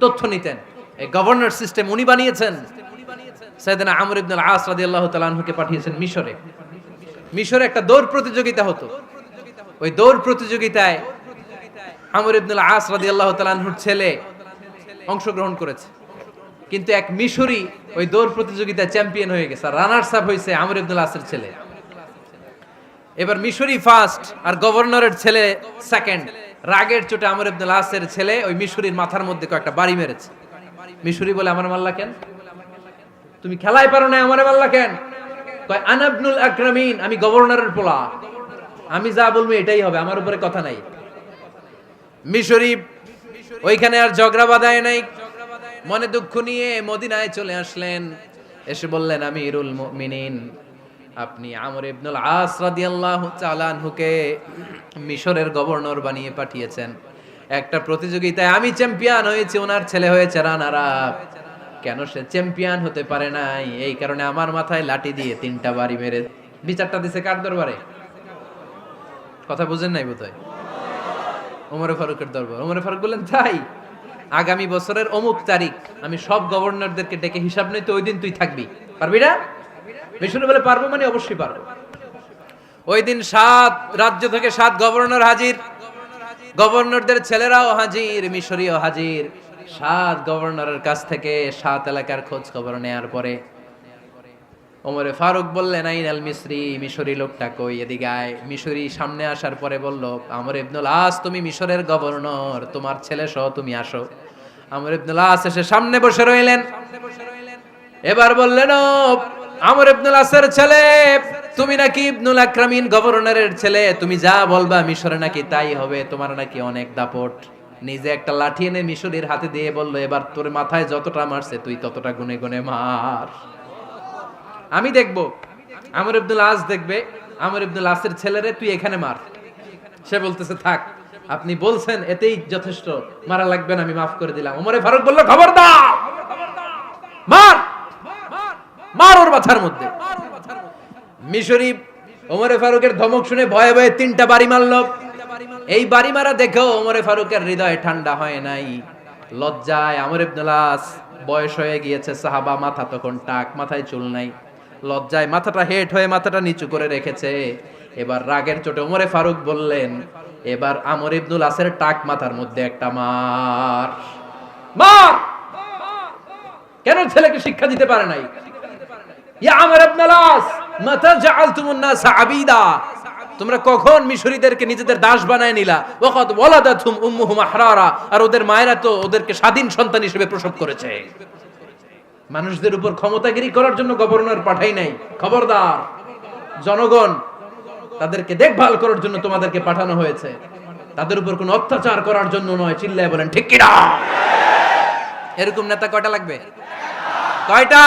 তথ্য নিতেন। এই গভর্নর সিস্টেম উনি বানিয়েছেন। সাইয়েদনা আমর ইবনে আল-আস রাদিয়াল্লাহু তাআলা আনহুকে পাঠিয়েছেন মিশরে। মিশরে একটা দৌড় প্রতিযোগিতা হতো। ওই দৌড় প্রতিযোগিতায় আমর ইবনে আল-আস রাদিয়াল্লাহু তাআলা আনহুর ছেলে অংশগ্রহণ করেছে। কিন্তু এক মিশরি ওই দৌড় প্রতিযোগিতায় চ্যাম্পিয়ন হয়ে গেছে, আর রানার্স আপ হয়েছে আমর ইবনে আল-আসের ছেলে। এবার মিশরি ফার্স্ট আর গভর্নরের ছেলে সেকেন্ড। রাগের চোটে আমর ইবনে আল-আসের ছেলে ওই মিশরির মাথার মধ্যে কয়েকটা বাড়ি মেরেছে। মিশরি বলে, আমার মারলা কেন? তুমি খেলাই পারো না, আমারে মারলা কেন? কয়, আনা ইবনুল আকরামিন, আমি গভর্নরের পোলা, আমি যা বলবো এটাই হবে, আমার উপরে কথা নাই। মিশরি ওইখানে আর ঝগড়া বাঁধায় নাই, মনে দুঃখ নিয়ে মদিনায় চলে আসলেন। এসে বললেন, আমিরুল মুমিনিন, আপনি আমর ইবনুল আস রাদিয়াল্লাহু তাআলা আনহুকে মিশরের গভর্নর বানিয়ে পাঠিয়েছেন। একটা প্রতিযোগিতায় আমি চ্যাম্পিয়ন হয়েছি, ওনার ছেলে হয়েছে রানার আপ। কেন সে চ্যাম্পিয়ন হতে পারে নাই? এই কারণে আমার মাথায় লাঠি দিয়ে 3টা বাড়ি মেরে বিচারটা দিছে কার দরবারে? কথা বুঝেন নাই বোধহয়? ওমর ফারুকের দরবার। ওমর ফারুক বললেন, তাই আগামী বছরের অমুক তারিখ আমি সব গভর্নরদেরকে ডেকে হিসাব নই, তো ওই দিন তুই থাকবি, পারবি না? মিশরে বলে, পারবো মানে অবশ্যই পারবো। ওই দিন 7 রাজ্য থেকে 7 গভর্নর হাজির, গভর্নরদের ছেলেরাও হাজির, মিশরীয় হাজির। 7 গভর্নরের কাছ থেকে 7 এলাকার খোঁজ খবর নেয়ার পরে ওমরে ফারুক বললেন, আইনাল মিসরি, মিশরি লোকটা কই, এদিকে আয়। মিশরি সামনে আসার পরে বলল, আমর ইবনুল আস, তুমি মিশরের গভর্নর, তোমার ছেলে সহ তুমি আসো। আমর ইবনুল আস এসে সামনে বসে রইলেন। এবার বললেন, ও আমর ইবনুল আসের ছেলে, তুমি নাকি ইবনুল আকরামিন গভর্নরের ছেলে, তুমি যা বলবা মিশরে নাকি তাই হবে, তোমার নাকি অনেক দাপট। নিজে একটা লাঠি এনে মিশরীর হাতে দিয়ে বলল, এবার তোর মাথায় যতটা মারছে তুই ততটা গুনে গুনে মার, আমি দেখব। আমর ইবনুল আস দেখবে, আমর ইবনুল আসের ছেলেরে তুই এখানে মার। সে বলতেছে, থাক, আপনি বলছেন এতেই যথেষ্ট, মারা লাগবে না, আমি মাফ করে দিলাম। ওমরে ফারুক বলল, খবরদার, মার, মার ওর মাথার মধ্যে। মিশরি ওমরে ফারুকের ধমক শুনে ভয়ে ভয়ে 3টা বাড়ি মারল। এই বাড়ি মারা দেখেও ওমরে ফারুকের হৃদয় ঠান্ডা হয় নাই। লজ্জায় আমর ইবনুল আস, বয়স হয়ে গিয়েছে সাহাবা, মাথা তখন টাক, মাথায় চুল নাই, লজ্জায় মাথাটা হেট হয়ে মাথাটা নিচু করে রেখেছে। এবার রাগের চোটে ওমরে ফারুক বললেন, এবার আমর ইবনুল আসের টাক মাথার মধ্যে একটা মার, মার। কেন ছেলেকে শিক্ষা দিতে পারে নাই? ইয়া আমর ইবনুল আস, মাতা জাআলতুমুন নাস আবিদা, তোমরা কখন মিশরীদেরকে নিজেদের দাস বানায় নিলা? ওয়াকাদ ওয়ালাদাতুম উম্মুহুম আহরারা, আর ওদের মায়েরা তো ওদেরকে স্বাধীন সন্তান হিসেবে প্রসব করেছে। মানুষদের উপর ক্ষমতাগিরি করার জন্য গভর্নর পাঠাই নাই। খবরদার, জনগণ তাদেরকে দেখভাল করার জন্য তোমাদেরকে পাঠানো হয়েছে, তাদের উপর কোনো অত্যাচার করার জন্য নয়। চিল্লায় বলেন ঠিক কি না? এরকম নেতা কয়টা লাগবে? কয়টা?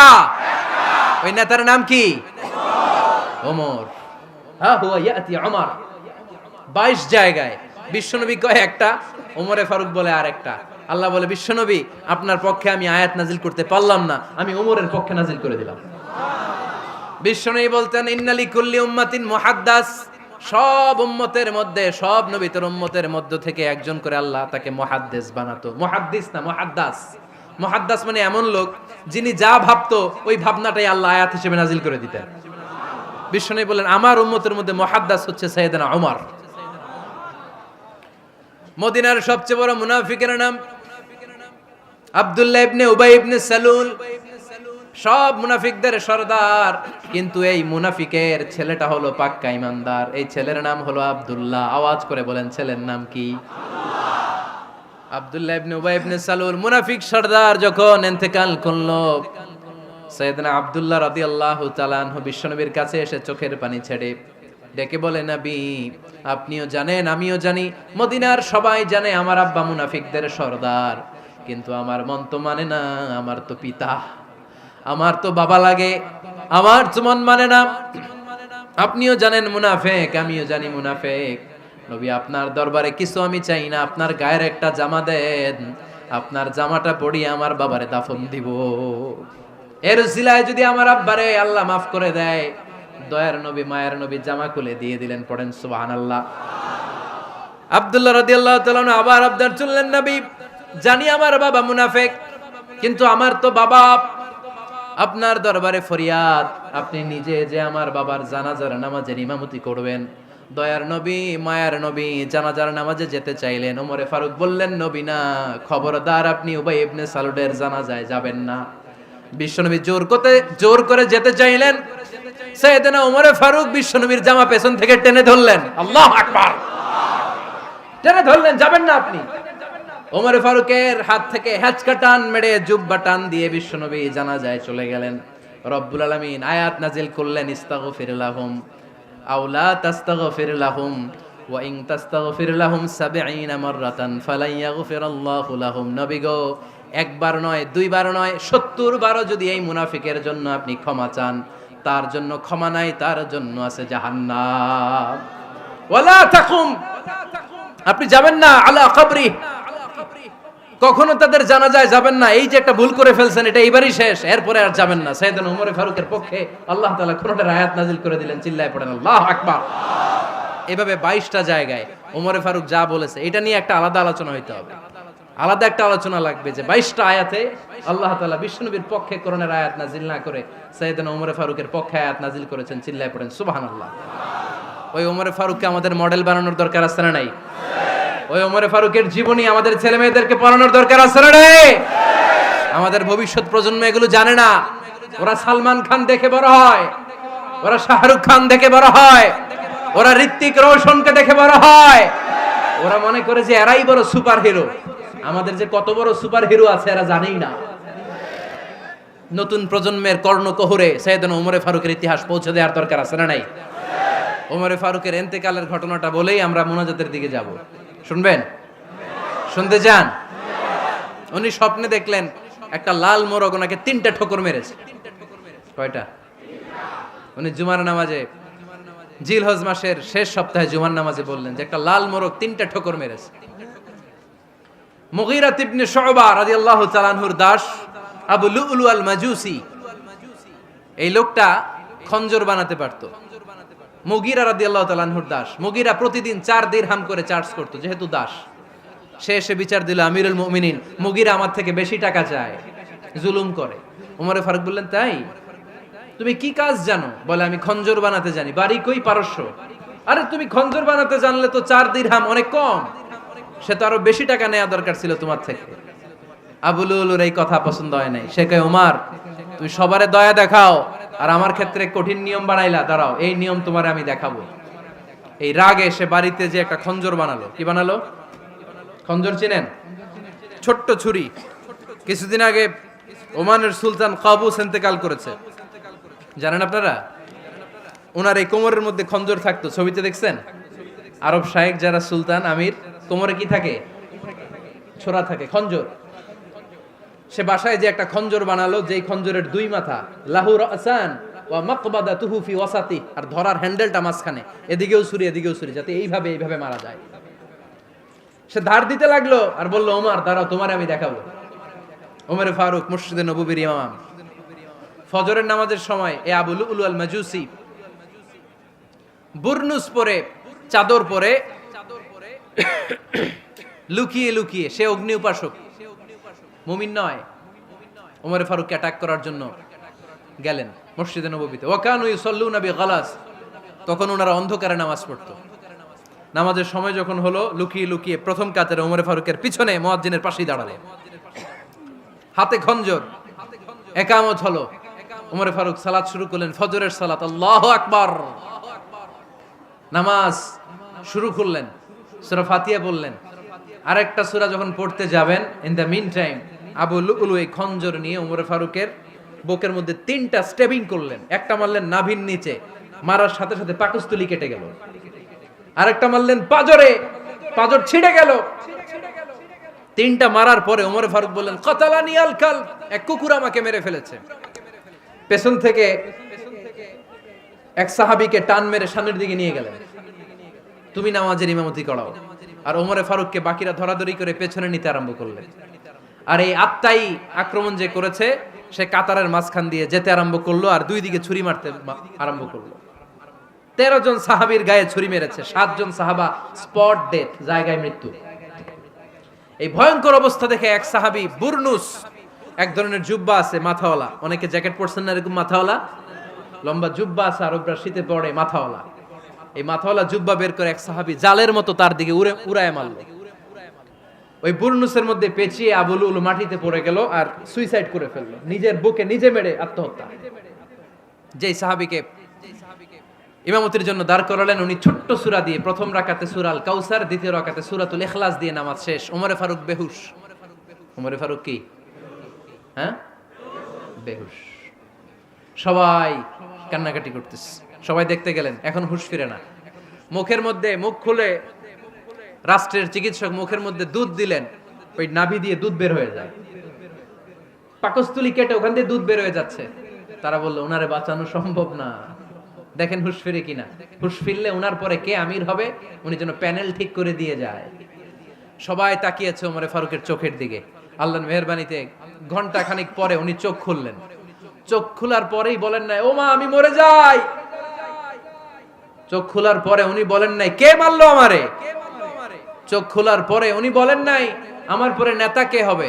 ওই নেতার নাম কি? ওমর। হ্যাঁ, হুয়া ইয়াতি ওমর। 22 জায়গায় বিশ্বনবী কয় একটা, ওমরে ফারুক বলে আর একটা। আল্লাহ বলে, বিশ্বনবী আপনার পক্ষে আমি আয়াত নাজিল করতে পারলাম না, আমি ওমরের পক্ষে নাজিল করে দিলাম। বিশ্বনবী বলতেন, ইন্নালি কুল্লি উম্মাতিন মুহাদ্দাস, সব উম্মতের মধ্যে, সব নবীর উম্মতের মধ্য থেকে একজন করে আল্লাহ তাকে মুহাদ্দিস বানাতো। মুহাদ্দিস না, মুহাদ্দাস। মুহাদ্দাস মানে এমন লোক যিনি যা ভাবতো ওই ভাবনাটাই আল্লাহ আয়াত হিসেবে নাজিল করে দিতেন। বিশ্বনবী বলেন, আমার উম্মতের মধ্যে মুহাদ্দাস হচ্ছে সাইয়েদনা ওমর। মদিনার সবচেয়ে বড় মুনাফিকের নাম আব্দুল্লাহ ইবনে উবাই ইবনে সালুল। সব মুনাফিকদের সরদার, কিন্তু এই মুনাফিকের ছেলেটা হলো পাক্কা ইমানদার। এই ছেলের নাম হলো আব্দুল্লাহ। আওয়াজ করে বলেন, ছেলের নাম কি? আব্দুল্লাহ ইবনে উবাই ইবনে সালুল। মুনাফিক সরদার যখন ইন্তেকাল করলো, সাইয়েদনা আব্দুল্লাহ রাদিয়াল্লাহু তাআলা আনহু বিশ্বনবীর কাছে এসে চোখের পানি ছেড়ে ডেকে বলে, নবী আপনিও জানেন আমিও জানি, মদিনার সবাই জানে আমার আব্বা মুনাফিকদের সরদার, কিন্তু আমার মন তো মানে না, আমার তো পিতা, আমার তো বাবা লাগে, আমার তো মন মানে না। আপনিও জানেন মুনাফিক, আমিও জানি মুনাফিক। নবী আপনার দরবারে কিছু আমি চাই না, আপনার গায়ের একটা জামা দেন, আপনার জামাটা পরিয়ে আমার বাবারে দাফন দিব। এর উসিলায় যদি আমার আব্বারে আল্লাহ মাফ করে দেয়, দয়ার নবী মায়ের নবী জামা খুলে দিয়ে দিলেন। পড়েন সুবহানাল্লাহ। আব্দুল্লাহ রাদিয়াল্লাহু তাআলা আবার আবদার চললেন, নবী জানি আমার বাবা মুনাফিক, কিন্তু আমার তো বাবা, আপনার দরবারে ফরিয়াদ, আপনি নিজে যে আমার বাবার জানাজার নামাজের ইমামতি করবেন। দয়ার নবী মায়ার নবী জানাজার নামাজে যেতে চাইলেন। ওমরে ফারুক বললেন, নবী না, খবরদার আপনি উবাই ইবনে সালুলের জানাজায় যাবেন না। বিশ্বনবী জোর করে যেতে চাইলেন। সাইয়েদনা ওমরে ফারুক বিশ্বনবীর জামা পেছন থেকে টেনে ধরলেন। আল্লাহু আকবার। টেনে ধরলেন, যাবেন না আপনি। ওমরে ফারুকের হাত থেকে হ্যাচকা টান মেরে জুব্বা টান দিয়ে বিশ্বনবী জানাজায় চলে গেলেন। রব্বুল আলামিন আয়াত নাজিল করলেন, ইস্তাগফির লাহুম আও লা তাস্তাগফির লাহুম ওয়া ইন তাস্তাগফির লাহুম ৭০ মাররাতান ফালান ইয়াগফিরাল্লাহু লাহুম। নবী গো, একবার নয়, দুইবার নয়, ৭০ বারও যদি এই মুনাফিকের জন্য আপনি ক্ষমা চান, তার জন্য ক্ষমা নাই, তার জন্য আছে জাহান্নাম। ওয়ালা তাকুম, আপনি যাবেন না আলা কবরি, কখনো তাদের জানাজায় যাবেন না। এই যে একটা ভুল করে ফেলছেন, এটা এইবারই শেষ, এরপরে আর যাবেন না। সাইয়েদনা ওমর ফারুকের পক্ষে আল্লাহ তাআলা কোরআনের আয়াত নাজিল করে দিলেন। চিল্লায় পড়েন আল্লাহু আকবার। এভাবে 22টা জায়গায় ওমর ফারুক যা বলেছে, এটা নিয়ে একটা আলাদা আলোচনা হইতে হবে, আলাদা একটা আলোচনা লাগবে যে 22টা আয়াতে আল্লাহ তাআলা বিশ্বনবীর পক্ষে কোরআনের আয়াত নাজিল না করে সাইয়েদনা ওমর ফারুকের পক্ষে আয়াত নাজিল করেছেন। চিল্লায় পড়েন সুবহানাল্লাহ। ওই ওমর ফারুককে আমাদের মডেল বানানোর দরকার আছে না নাই? ওই ওমরে ফারুকের জীবনী আমাদের ছেলে মেয়েদেরকে পড়ানোর দরকার আছে না রে? আমাদের ভবিষ্যৎ প্রজন্ম এগুলো জানে না। ওরা সালমান খান দেখে বড় হয়, ওরা শাহরুখ খান দেখে বড় হয়, ওরা ঋত্বিক রোশনকে দেখে বড় হয়। ওরা মনে করে যে এরাই বড় সুপার হিরো। আমাদের যে কত বড় সুপার হিরো আছে এরা জানেই না। নতুন প্রজন্মের কর্ণকোহরে সাইয়েদনা ওমরে ফারুকের ইতিহাস পৌঁছে দেওয়ার দরকার আছে না নাই? ওমরে ফারুকের ইন্তেকালের ঘটনাটা বলেই আমরা মুনাজাতের দিকে যাব। শুনবেন? শুনতে চান? উনি স্বপ্নে দেখলেন একটা লাল মোরগ ওনাকে 3টা ঠোকর মেরেছে। কয়টা? উনি জুমার নামাজে, জিলহজ মাসের শেষ সপ্তাহে জুমার নামাজে বললেন যে একটা লাল মোরগ 3টা ঠোকর মেরেছে। মুগীরা ইবনে শুবা রাদিয়াল্লাহু তাআলা আনহুর দাস আবু লুলু আল মাজুসি, এই লোকটা খঞ্জর বানাতে পারতো। মুগীরা রাদিয়াল্লাহু তাআলা আনহুর দাস। মুগীরা প্রতিদিন 4 দিরহাম করে চার্জ করত, যেহেতু দাস। সে এসে বিচার দিল, আমিরুল মুমিনিন, মুগীরা আমার থেকে বেশি টাকা চায়, জুলুম করে। ওমরে ফারুক বললেন, তাই? তুমি কি কাজ জানো? বলে, আমি খঞ্জর বানাতে জানি। বাড়ি কই? পারস্য। আরে তুমি খঞ্জর বানাতে জানলে তো 4 দিরহাম অনেক কম, সে তো আরো বেশি টাকা নেওয়া দরকার ছিল তোমার থেকে। আবু লুলুর এই কথা পছন্দ হয় নাই। সে কয়, ওমর তুমি সবারে দয়া দেখাও আর আমার ক্ষেত্রে কঠিন নিয়ম বানাইলা, দাঁড়াও এই নিয়ম তোমার আমি দেখাবো। এই রাগে সে বাড়িতে যে একটা খঞ্জর বানালো। কি বানালো? খঞ্জর চিনেন? ছোট্ট ছুরি। কিছুদিন আগে ওমানের সুলতান কাবুস ইন্তেকাল করেছে, জানেন আপনারা? ওনার এই কোমরের মধ্যে খঞ্জর থাকতো, ছবিতে দেখছেন? আরব শায়েখ যারা সুলতান আমির, কোমরে কি থাকে? ছোরা থাকে, খঞ্জর। সে বাসায় যে একটা খঞ্জর বানালো, যেই খঞ্জরের দুই মাথা, লাহু রাসান ওয়া মাকবাদাতুহু ফি ওয়াসাতি, আর ধরার হ্যান্ডেলটা মাঝখানে, এদিকেও ছুরি এদিকেও ছুরি, যাতে এইভাবে এইভাবে মারা যায়। সে ধার দিতে লাগলো আর বলল, ওমর দাঁড়াও, তোমারে আমি দেখাবো। ওমরে ফারুক মসজিদে নববীর ইমাম, ফজরের নামাজের সময় এ আবু লুলু আল মাজুসি বুরনুস পরে, চাদর পরে, লুকিয়ে লুকিয়ে, সে অগ্নি উপাসক, মুমিন নয়। ওমরে ফারুককে অ্যাটাক করার জন্য গেলেন মসজিদে নববীতে। ওয়াকানু ইউসাল্লুনা বিগালাস, তখন ওনারা অন্ধকারে নামাজ পড়তো। নামাজের সময় যখন হলো, লুকিয়ে লুকিয়ে প্রথম কাতারে ওমরে ফারুকের পিছনে মুয়াজ্জিনের পাশেই দাঁড়ালেন, হাতে খঞ্জর। একামত হলো, ওমরে ফারুক সালাত শুরু করলেন, ফজরের সালাত, আল্লাহু আকবার। নামাজ শুরু করলেন, সূরা ফাতিহা বললেন। আরেকটা সূরা যখন পড়তে যাবেন, in the mean time Abu লুলু এই খঞ্জর নিয়ে ওমরে ফারুকের বুকের মধ্যে 3টা স্টেবিং করলেন। একটা মারলেন নাভির নিচে, মারার সাথে সাথে পাকস্থলী কেটে গেল। আরেকটা মারলেন পাজরে, পাজর ছিঁড়ে গেল। 3টা মারার পরে ওমরে ফারুক বললেন, কাতালানি আল কাল, এক কুকুর আমাকে মেরে ফেলেছে। পেছন থেকে এক সাহাবীকে টান মেরে সামনের দিকে নিয়ে গেলেন, তুমি নামাজের ইমামতি করাও। আর ওমরে ফারুককে বাকিরা ধরাধরি করে পেছনে নিতে আরম্ভ করলেন। আর এই আত্মাই আক্রমণ যে করেছে, সে কাতারের মাঝখান দিয়ে যেতে আরম্ভ করলো আর দুই দিকে ছুরি মারতে আরম্ভ করলো। 13 জন সাহাবীর গায়ে ছুরি মেরেছে, 7 জন সাহাবা স্পট ডেথ, জায়গায় মৃত্যু। এই ভয়ঙ্কর অবস্থা দেখে এক সাহাবী বুরনুস, এক ধরনের জুব্বা আছে মাথাওয়ালা, অনেকে জ্যাকেট পরছেন না এরকম মাথাওয়ালা, লম্বা জুব্বা আছে, আরবরা শীতে পরে মাথাওয়ালা। এই মাথাওয়ালা জুব্বা বের করে এক সাহাবী জালের মতো তার দিকে উড়ায় মারলো। ওই বুরনুসের মধ্যে পেঁচিয়ে আবু লুলু মাটিতে পড়ে গেল আর সুইসাইড করে ফেললো, নিজের বুকে নিজে মেরে আত্মহত্যা। যেই সাহাবীকে ইমামতির জন্য দাঁড় করালেন, উনি ছোট্ট সূরা দিয়ে, প্রথম রাকাতে সূরা আল কাউসার, দ্বিতীয় রাকাতে সূরাতুল ইখলাস দিয়ে নামাজ শেষ। ওমরে ফারুক বেহুশ। ওমরে ফারুক কি? হ্যাঁ, বেহুশ। সবাই কান্নাকাটি করতেছে, সবাই দেখতে গেলেন, এখন হুঁশ ফিরে না। মুখের মধ্যে, মুখ খুলে রাষ্ট্রের চিকিৎসক মুখের মধ্যে দুধ দিলেন, ওই নাভি দিয়ে দুধ বের হয়ে যায়, পাকস্থলী কেটে ওখান দিয়ে দুধ বের হয়ে যাচ্ছে। তারা বললো, ওনারে বাঁচানো সম্ভব না, দেখেন হুঁশ ফিরে কিনা। হুঁশ ফিরলে ওনার পরে কে আমির হবে, উনি যেন প্যানেল ঠিক করে দিয়ে যায়। সবাই তাকিয়েছে ওমরে ফারুকের চোখের দিকে। আল্লাহর মেহেরবানিতে ঘন্টা খানিক পরে উনি চোখ খুললেন। চোখ খোলার পরেই বলেন নাই, ও মা আমি মরে যাই। চোখ খোলার পরে উনি বলেন নাই, কে মারলো আমারে। চোখ খোলার পরে উনি বলেন নাই, আমার পরে নেতা কে হবে।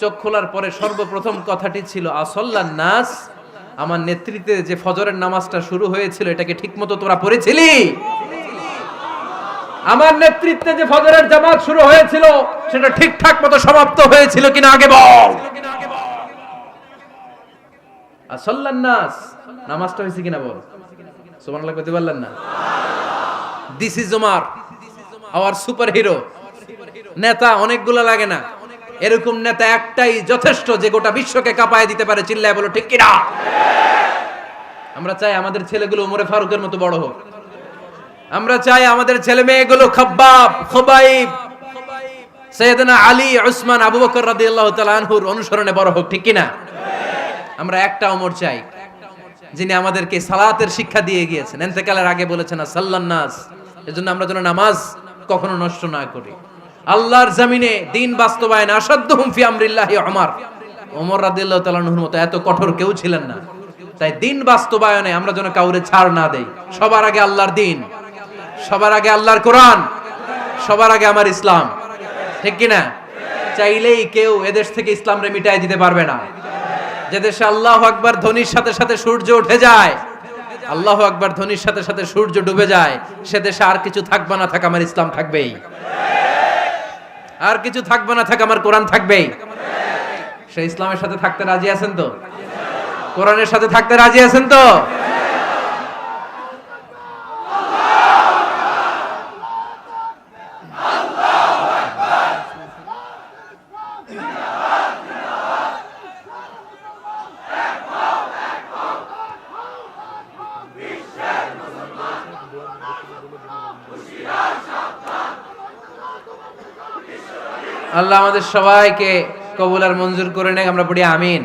চোখ খোলার পরে সর্বপ্রথম কথাটি ছিল, আসল্লান নাস, আমার নেতৃত্বে যে ফজরের নামাজটা শুরু হয়েছিল, এটাকে ঠিকমতো তোরা পড়েছিলি? আমার নেতৃত্বে যে ফজরের জামাত শুরু হয়েছিল, সেটা ঠিকঠাক মতো সমাপ্ত হয়েছিল কিনা আগে বল। আসল্লান নাস, নামাজটা হয়েছে কিনা বল। সুবহানাল্লাহ কইতে পারলেন না? This is Omar, hour super hero. নেতা অনেকগুলো লাগে না, এরকম নেতা একটাই যথেষ্ট, যে গোটা বিশ্বকে কাঁপায় দিতে পারে। চিল্লায় বলো ঠিক কিনা? আমরা চাই আমাদের ছেলেগুলো ওমরে ফারুকের মতো বড় হোক। আমরা চাই আমাদের ছেলে মেয়েগুলো খাব্বাব, খুবাইব, সাইয়েদনা আলী, উসমান, আবু বকর রাদিয়াল্লাহু তাআলা আনহুর অনুসরণে বড় হোক, ঠিক কিনা? আমরা একটা ওমর চাই, যিনি আমাদেরকে সালাতের শিক্ষা দিয়ে গিয়েছেন, ইন্তেকালের আগে বলেছেন সাল্লান নাস। এজন্য আমরা যেন নামাজ কখনো নষ্ট না করি। আল্লাহর জমিনে দিন বাস্তবায়নে আসাদ্দুহুম ফি আমরিল্লাহি ওমর রাদিয়াল্লাহু তাআলা আনহুর মতো এত কঠোর কেউ ছিলেন না। তাই দিন বাস্তবায়নে আমরা যেন কাউরে ছাড় না দেই। সবার আগে আল্লাহর দিন, সবার আগে আল্লাহর কোরআন, সবার আগে আমার ইসলাম, ঠিক কিনা? চাইলেই কেউ এদেশ থেকে ইসলামরে মিটাই দিতে পারবে না। যে দেশে আল্লাহু আকবার ধ্বনির সাথে সাথে সূর্য উঠে যায়, আল্লাহু আকবার ধ্বনির সাথে সাথে সূর্য ডুবে যায়, সে দেশে আর কিছু থাকবে না থাক, আমার ইসলাম থাকবেই। আর কিছু থাকবে না থাক, আমার কোরআন থাকবেই। সে ইসলামের সাথে থাকতে রাজি আছেন তো? কোরআনের সাথে থাকতে রাজি আছেন তো? আল্লাহ আমাদের সবাইকে কবুল আর মঞ্জুর করে নেক, আমরা পড়ি আমিন।